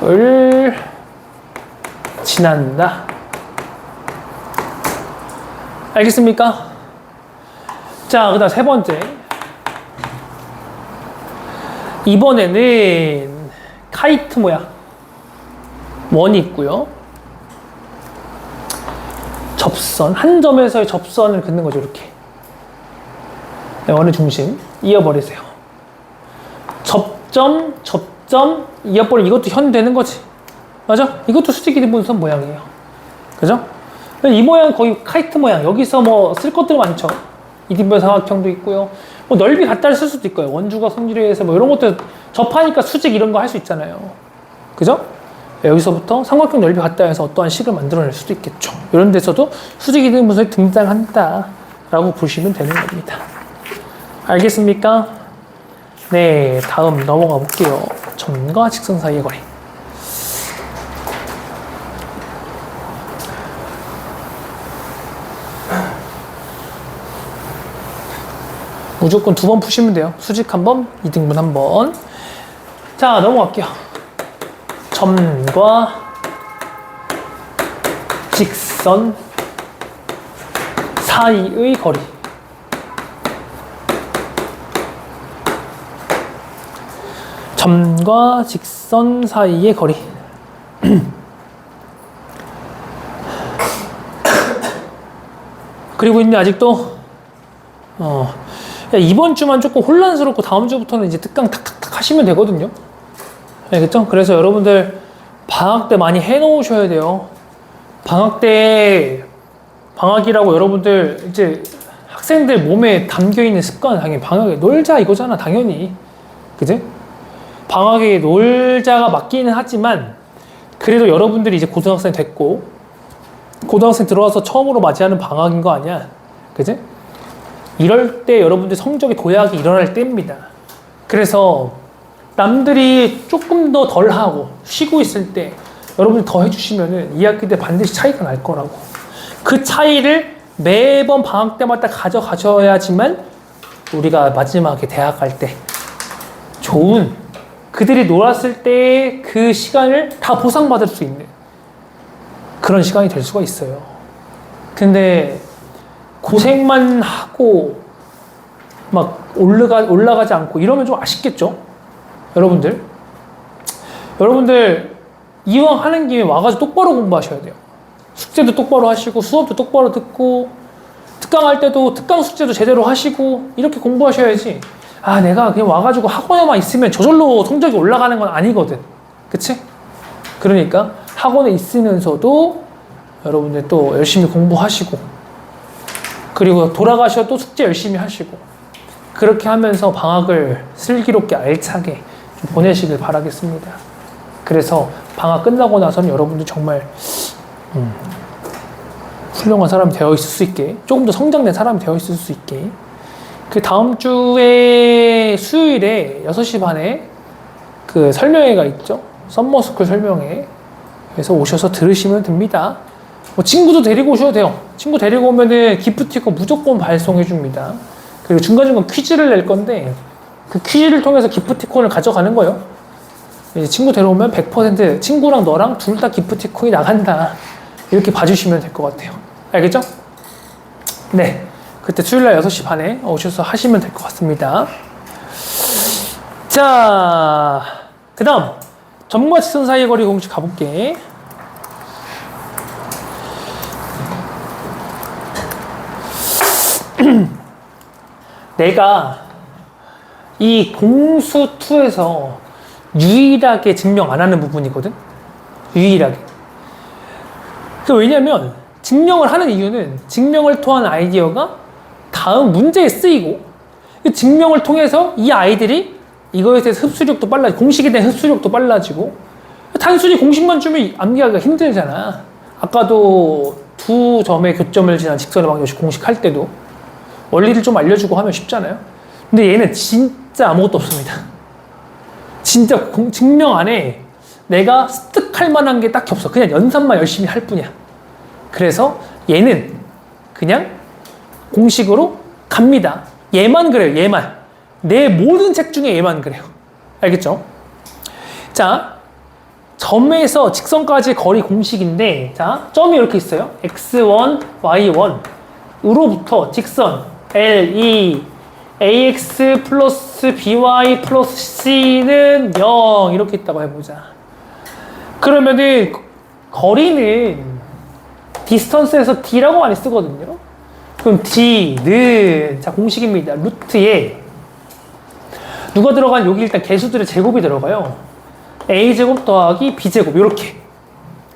을 지난다. 알겠습니까? 자, 그 다음 세 번째. 이번에는 카이트 모양. 원이 있고요. 접선. 한 점에서의 접선을 긋는 거죠, 이렇게. 원의 중심. 이어버리세요. 접점, 이어버리. 이것도 현 되는 거지. 맞아? 이것도 수직 이등분선 모양이에요. 그죠? 이 모양 거의 카이트 모양. 여기서 뭐 쓸 것들 많죠. 이등변 삼각형도 있고요. 뭐 넓이 같다를 쓸 수도 있고요. 원주각 성질에 의해서 뭐 이런 것들 접하니까 수직 이런 거 할 수 있잖아요. 그죠? 여기서부터 삼각형 넓이 같다 해서 어떠한 식을 만들어낼 수도 있겠죠. 이런 데서도 수직 이등분선이 등장한다 라고 보시면 되는 겁니다. 알겠습니까? 네, 다음 넘어가 볼게요. 점과 직선 사이의 거리. 무조건 2번 푸시면 돼요. 수직 한 번, 이등분 한 번. 자, 넘어갈게요. 점과 직선 사이의 거리. 점과 직선 사이의 거리. 그리고 있네, 아직도. 이번 주만 조금 혼란스럽고 다음 주부터는 이제 특강 탁탁탁 하시면 되거든요. 알겠죠? 그래서 여러분들 방학 때 많이 해놓으셔야 돼요. 방학이라고 여러분들 이제 학생들 몸에 담겨있는 습관은 당연히 방학에 놀자 이거잖아, 당연히. 그지? 방학에 놀자가 맞기는 하지만 그래도 여러분들이 이제 고등학생 됐고 고등학생 들어와서 처음으로 맞이하는 방학인 거 아니야? 그지? 이럴 때 여러분들 성적이 도약이 일어날 때입니다. 그래서 남들이 조금 더 덜 하고 쉬고 있을 때 여러분이 더 해주시면은 2학기 때 반드시 차이가 날 거라고. 그 차이를 매번 방학 때마다 가져가셔야지만 우리가 마지막에 대학 갈 때 좋은 그들이 놀았을 때 그 시간을 다 보상받을 수 있는 그런 시간이 될 수가 있어요. 근데 고생만 하고 막 올라가지 않고 이러면 좀 아쉽겠죠? 여러분들 이왕 하는 김에 와가지고 똑바로 공부하셔야 돼요. 숙제도 똑바로 하시고 수업도 똑바로 듣고 특강할 때도 특강 숙제도 제대로 하시고 이렇게 공부하셔야지. 아, 내가 그냥 와가지고 학원에만 있으면 저절로 성적이 올라가는 건 아니거든. 그치? 그러니까 학원에 있으면서도 여러분들 또 열심히 공부하시고 그리고 돌아가셔도 숙제 열심히 하시고 그렇게 하면서 방학을 슬기롭게 알차게 좀 보내시길 바라겠습니다. 그래서 방학 끝나고 나서는 여러분들 정말 훌륭한 사람이 되어 있을 수 있게 조금 더 성장된 사람이 되어 있을 수 있게 그 다음 주에 수요일에 6시 반에 그 설명회가 있죠. 썸머스쿨 설명회. 그래서 오셔서 들으시면 됩니다. 뭐 친구도 데리고 오셔도 돼요. 친구 데리고 오면은 기프티콘 무조건 발송해 줍니다. 그리고 중간중간 퀴즈를 낼 건데 그 퀴즈를 통해서 기프티콘을 가져가는 거예요. 이제 친구 데려오면 100% 친구랑 너랑 둘 다 기프티콘이 나간다. 이렇게 봐주시면 될 것 같아요. 알겠죠? 네. 그때 수요일날 6시 반에 오셔서 하시면 될 것 같습니다. 자, 그 다음 점과 직선 사이의 거리 공식 가볼게. 내가 이 공수2에서 유일하게 증명 안 하는 부분이거든? 유일하게. 왜냐면 증명을 하는 이유는 증명을 통한 아이디어가 다음 문제에 쓰이고 증명을 통해서 이 아이들이 이거에 대해서 흡수력도 빨라지고 공식에 대한 흡수력도 빨라지고 단순히 공식만 주면 암기하기가 힘들잖아. 아까도 두 점의 교점을 지난 직선의 방정식 공식할 때도 원리를 좀 알려주고 하면 쉽잖아요. 근데 얘는 진짜 아무것도 없습니다. 진짜 증명 안에 내가 습득할 만한 게 딱히 없어. 그냥 연산만 열심히 할 뿐이야. 그래서 얘는 그냥 공식으로 갑니다. 얘만 그래요. 얘만. 내 모든 책 중에 얘만 그래요. 알겠죠? 자, 점에서 직선까지 거리 공식인데 자, 점이 이렇게 있어요. x1, y1 으로부터 직선 L2 ax 플러스 by 플러스 c는 0 이렇게 있다고 해보자. 그러면은 거리는 디스턴스에서 d라고 많이 쓰거든요. 그럼 d는 자 공식입니다. 루트에 누가 들어간 여기 일단 개수들의 제곱이 들어가요. a제곱 더하기 b제곱 요렇게.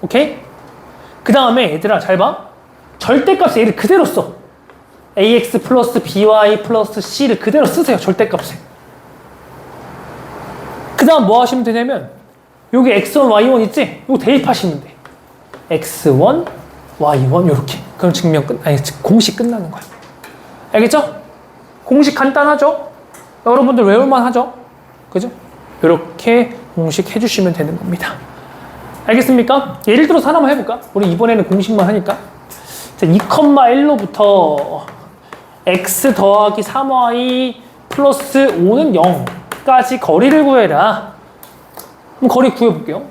오케이? 그 다음에 얘들아 잘 봐. 절대값에 얘를 그대로 써. ax 플러스 by 플러스 c를 그대로 쓰세요. 절대값에. 그 다음 뭐 하시면 되냐면 여기 x1, y1 있지? 이거 대입하시면 돼. x1, y1 요렇게. 그럼 공식 끝나는 거야. 알겠죠? 공식 간단하죠? 여러분들 외울만 하죠? 그죠? 이렇게 공식 해주시면 되는 겁니다. 알겠습니까? 예를 들어서 하나만 해볼까? 우리 이번에는 공식만 하니까. 자, 2,1로부터 x 더하기 3y 플러스 5는 0까지 거리를 구해라. 그럼 거리 구해볼게요.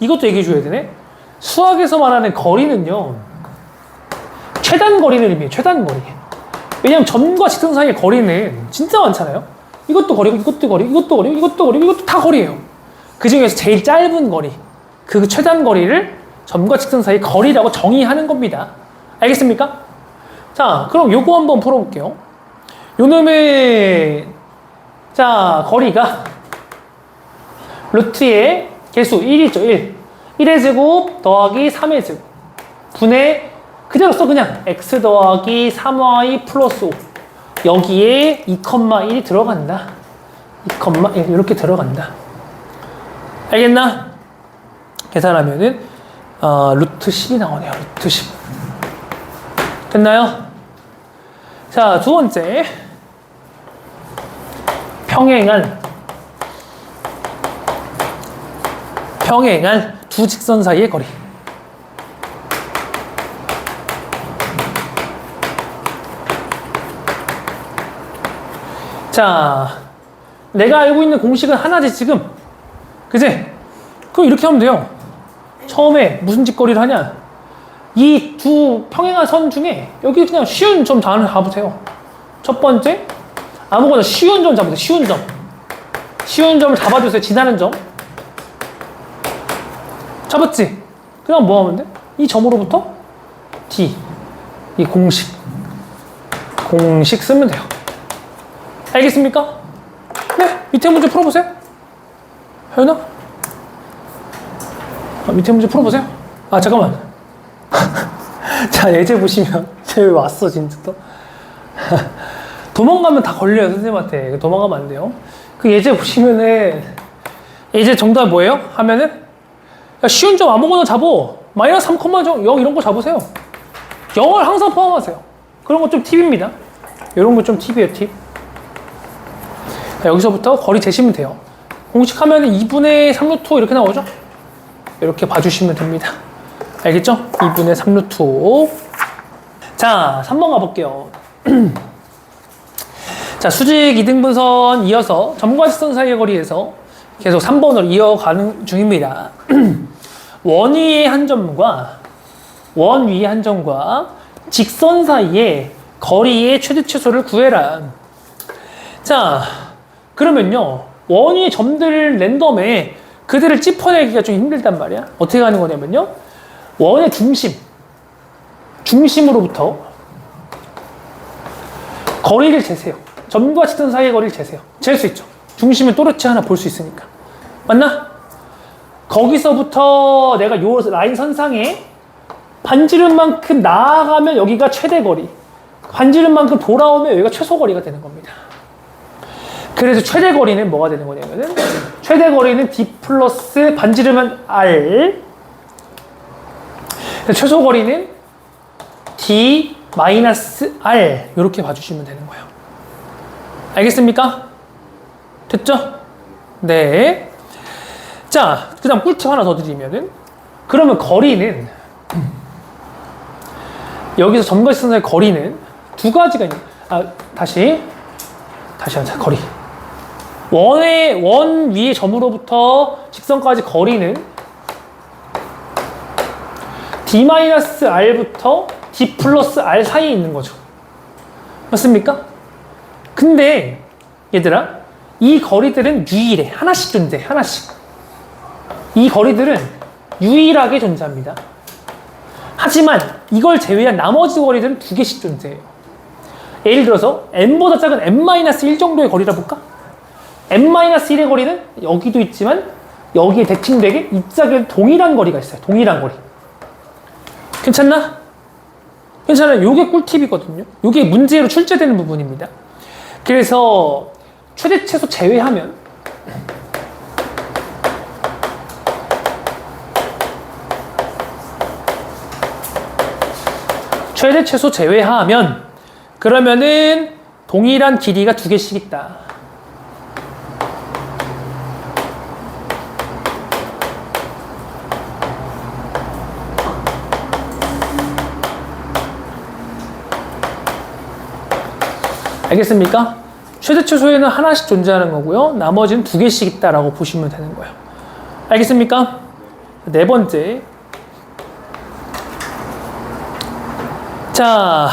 이것도 얘기해줘야 되네. 수학에서 말하는 거리는요, 최단 거리를 의미해요. 최단 거리. 왜냐면 점과 직선 사이의 거리는 진짜 많잖아요. 이것도 거리고, 이것도 거리, 이것도 거리, 이것도 거리, 이것도 다 거리예요. 그 중에서 제일 짧은 거리, 그 최단 거리를 점과 직선 사이의 거리라고 정의하는 겁니다. 알겠습니까? 자, 그럼 요거 한번 풀어볼게요. 요놈의 자 거리가 루트의 개수 1이죠. 1. 1의 제곱 더하기 3의 제곱 분의 그대로 써 그냥 x 더하기 3y 플러스 5 여기에 2,1이 들어간다. 2,1 이렇게 들어간다. 알겠나? 계산하면은 루트 10이 나오네요. 루트 10. 됐나요? 자, 두 번째. 평행한 두 직선 사이의 거리. 자, 내가 알고 있는 공식은 하나지 지금. 그지? 그럼 이렇게 하면 돼요. 처음에 무슨 직거리를 하냐? 이 두 평행한 선 중에 여기 그냥 쉬운 점 다 잡으세요. 첫 번째, 아무거나 쉬운 점 잡으세요. 쉬운 점. 쉬운 점을 잡아주세요. 지나는 점. 잡았지? 그냥 뭐 하면 돼? 이 점으로부터 D. 이 공식 쓰면 돼요. 알겠습니까? 네, 밑에 문제 풀어보세요. 혜연아? 밑에 문제 풀어보세요. 아, 잠깐만. 자, 예제 보시면, 쟤 왜 왔어, 진짜 또? 도망가면 다 걸려요, 선생님한테. 도망가면 안 돼요. 그 예제 보시면은, 예제 정답 뭐예요? 하면은, 야, 쉬운 점 아무거나 잡어. 마이너스 3,0 이런 거 잡으세요. 0을 항상 포함하세요. 그런 거 좀 팁입니다. 이런 거 좀 팁이에요, 팁. 자, 여기서부터 거리 재시면 돼요. 공식하면 2분의 3루트 이렇게 나오죠? 이렇게 봐주시면 됩니다. 알겠죠? 2분의 3루트. 자, 3번 가볼게요. 자, 수직 2등분선 이어서 점과 직선 사이의 거리에서 계속 3번으로 이어가는 중입니다. 원 위의 한 점과 직선 사이의 거리의 최대 최소를 구해라. 자, 그러면요, 원 위의 점들 랜덤에 그들을 찝어내기가 좀 힘들단 말이야. 어떻게 하는 거냐면요, 원의 중심으로부터 거리를 재세요. 점과 직선 사이의 거리를 재세요. 잴 수 있죠. 중심을 또렷이 하나 볼 수 있으니까. 맞나? 거기서부터 내가 요 라인 선상에 반지름만큼 나아가면 여기가 최대 거리, 반지름만큼 돌아오면 여기가 최소 거리가 되는 겁니다. 그래서 최대 거리는 뭐가 되는 거냐면은, 최대 거리는 D 플러스 반지름은 R, 최소 거리는 D 마이너스 R, 이렇게 봐주시면 되는 거예요. 알겠습니까? 됐죠? 네. 자, 그 다음 꿀팁 하나 더 드리면은, 그러면 거리는, 여기서 점과 직선 사이의 거리는 두 가지가 있는, 다시 하자, 거리. 원 위의 점으로부터 직선까지 거리는 D-R부터 D 플러스 R 사이에 있는 거죠. 맞습니까? 근데 얘들아, 이 거리들은 유일해. 하나씩 존재해. 하나씩. 이 거리들은 유일하게 존재합니다. 하지만 이걸 제외한 나머지 거리들은 두 개씩 존재해요. 예를 들어서 n보다 작은 n-1 정도의 거리라 볼까? n-1의 거리는 여기도 있지만 여기에 대칭되게 이 짝에 동일한 거리가 있어요. 동일한 거리. 괜찮나? 괜찮아요. 요게 꿀팁이거든요. 요게 문제로 출제되는 부분입니다. 그래서 최대 최소 제외하면 최대 최소 제외하면 그러면은 동일한 길이가 두 개씩 있다. 알겠습니까? 최대 최소에는 하나씩 존재하는 거고요. 나머지는 두 개씩 있다라고 보시면 되는 거예요. 알겠습니까? 네 번째. 자,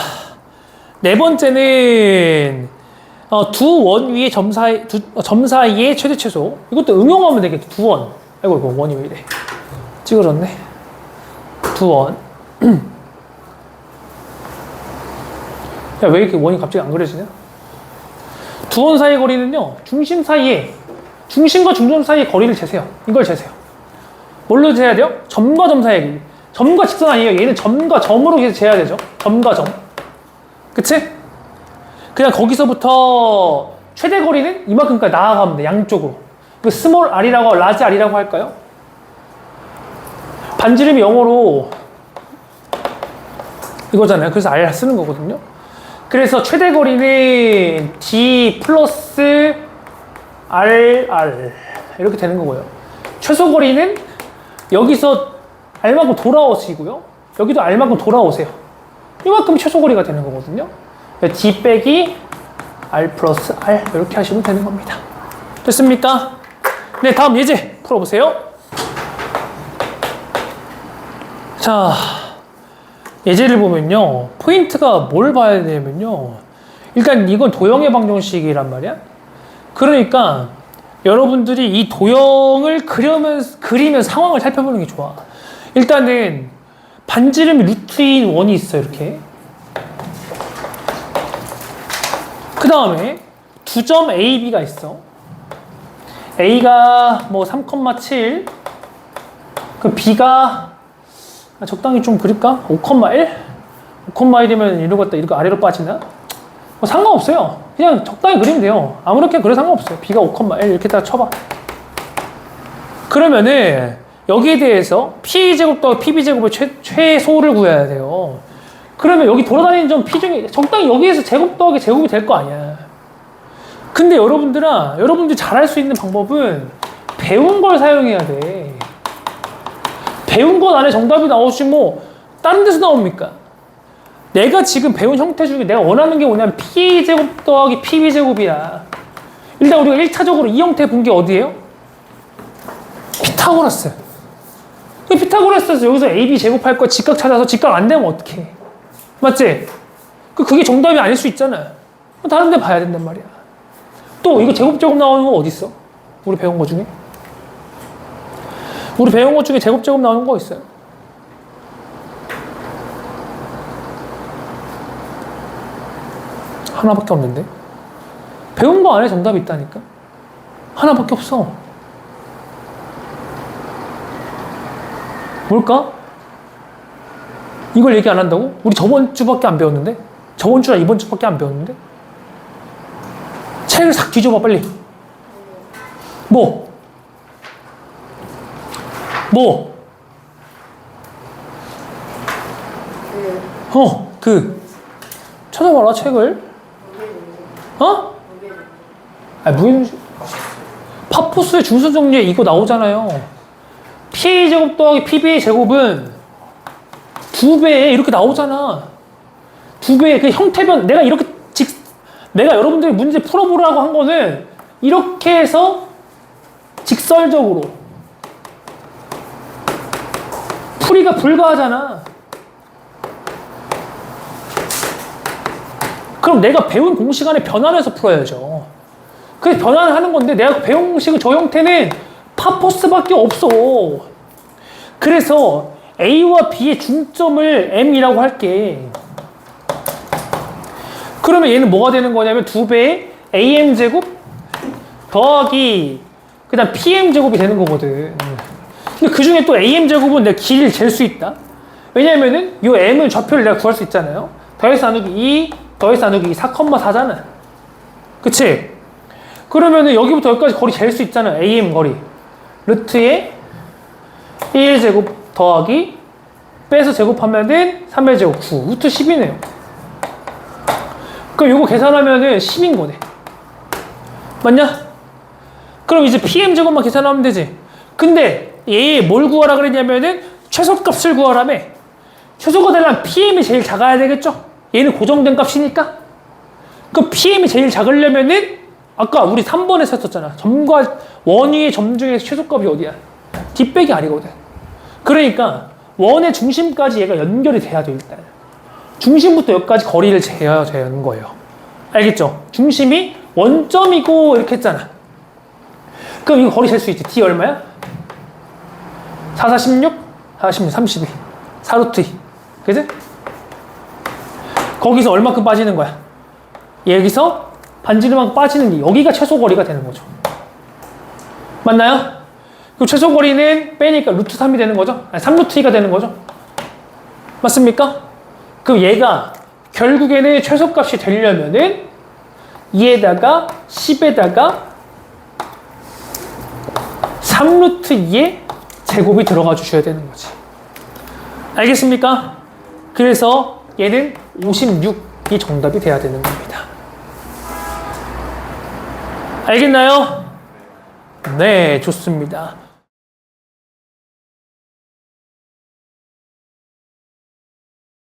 네 번째는 두 원 위의 점 사이의 최대 최소. 이것도 응용하면 되겠죠. 두 원. 아이고, 이거 원이 왜 이래. 찌그렀네. 두 원. 야, 왜 이렇게 원이 갑자기 안 그려지냐? 두 원 사이의 거리는요, 중심과 중점 사이의 거리를 재세요. 이걸 재세요. 뭘로 재야 돼요? 점과 점 사이의 거리. 점과 직선 아니에요. 얘는 점과 점으로 계속 재야 되죠. 점과 점. 그치? 그냥 거기서부터 최대 거리는 이만큼까지 나아가면 돼. 양쪽으로. 그 스몰 r이라고, 라지 r이라고 할까요? 반지름이 0으로 이거잖아요. 그래서 r 쓰는 거거든요. 그래서 최대 거리는 D 플러스 RR 이렇게 되는 거고요. 최소 거리는 여기서 R만큼 돌아오시고요. 여기도 R만큼 돌아오세요. 이만큼 최소 거리가 되는 거거든요. D 빼기 R 플러스 R 이렇게 하시면 되는 겁니다. 됐습니까? 네, 다음 예제 풀어보세요. 자, 예제를 보면요. 포인트가 뭘 봐야 되냐면요. 일단 이건 도형의 방정식이란 말이야. 그러니까 여러분들이 이 도형을 그리면 상황을 살펴보는 게 좋아. 일단은 반지름이 루트인 원이 있어, 이렇게. 그 다음에 두 점 A, B가 있어. A가 뭐 3,7, 그 B가 적당히 좀 그릴까? 5,1? 5,1이면 이거 아래로 빠지나? 뭐 상관없어요. 그냥 적당히 그리면 돼요. 아무렇게 그래 상관없어요. B가 5,1 이렇게 딱 쳐봐. 그러면은 여기에 대해서 P제곱 더하기 PB제곱의 최소를 구해야 돼요. 그러면 여기 돌아다니는 점 P 중에 적당히 여기에서 제곱 더하기 제곱이 될 거 아니야. 근데 여러분들이 잘할 수 있는 방법은 배운 걸 사용해야 돼. 배운 것 안에 정답이 나오지 뭐 다른 데서 나옵니까? 내가 지금 배운 형태 중에 내가 원하는 게 뭐냐면 P제곱 더하기 PB제곱이야. 일단 우리가 1차적으로 이 형태 본 게 어디예요? 피타고라스. 피타고라스에서 여기서 AB 제곱할 거 직각 찾아서 직각 안 되면 어떡해? 맞지? 그게 정답이 아닐 수 있잖아. 다른 데 봐야 된단 말이야. 또 이거 제곱 나오는 거 어디 있어? 우리 배운 거 중에? 우리 배운 것 중에 제곱 나오는 거 있어요? 하나밖에 없는데? 배운 거 안에 정답이 있다니까? 하나밖에 없어. 뭘까? 이걸 얘기 안 한다고? 우리 저번 주밖에 안 배웠는데? 저번 주랑 이번 주밖에 안 배웠는데? 책을 싹 뒤져봐, 빨리. 뭐? 찾아봐라, 책을. 파포스의 중수정리에 이거 나오잖아요. PA제곱 더하기 PB의 제곱은 2배 이렇게 나오잖아. 2배 그 형태변 내가 여러분들이 문제 풀어보라고 한 거는 이렇게 해서 직설적으로 풀이가 불가하잖아. 그럼 내가 배운 공식 안에 변환해서 풀어야죠. 그래서 변환을 하는 건데 내가 배운 공식은 저 형태는 파포스밖에 없어. 그래서 A와 B의 중점을 M이라고 할게. 그러면 얘는 뭐가 되는 거냐면 2배의 AM제곱 더하기 그 다음 PM제곱이 되는 거거든. 근데 그 중에 또 AM제곱은 내가 길이를 잴 수 있다. 왜냐면은 이 M은 좌표를 내가 구할 수 있잖아요. 더해서 나누기 2 더해서 나누기 2 4,4잖아. 그치? 그러면은 여기부터 여기까지 거리 잴 수 있잖아. AM 거리. 루트에 1제곱 더하기 빼서 제곱하면은 3의 제곱 9. 루트 10이네요. 그럼 요거 계산하면은 10인 거네. 맞냐? 그럼 이제 PM제곱만 계산하면 되지. 근데 얘 뭘 구하라 그랬냐면은 최소값을 구하라며. 최소가 되려면 PM이 제일 작아야 되겠죠? 얘는 고정된 값이니까. 그 PM이 제일 작으려면은 아까 우리 3번에서 했었잖아. 점과 원 위의 점 중에서 최소값이 어디야? D 빼기 R이거든. 그러니까 원의 중심까지 얘가 연결이 돼야 돼 일단. 중심부터 여기까지 거리를 재야 되는 거예요. 알겠죠? 중심이 원점이고 이렇게 했잖아. 그럼 이거 거리 잴 수 있지. D 얼마야? 4, 4, 16? 4, 16, 32. 4루트 2. 그지? 거기서 얼마큼 빠지는 거야? 여기서 반지름만큼 빠지는 게 여기가 최소 거리가 되는 거죠. 맞나요? 그 최소 거리는 빼니까 루트 3이 되는 거죠? 아니, 3루트 2가 되는 거죠? 맞습니까? 그럼 얘가 결국에는 최소값이 되려면은 2에다가 10에다가 3루트 2의 제곱이 들어가 주셔야 되는 거지. 알겠습니까? 그래서 얘는 56 답이 정답이 돼야 되는 겁니다. 알겠나요? 네, 좋습니다.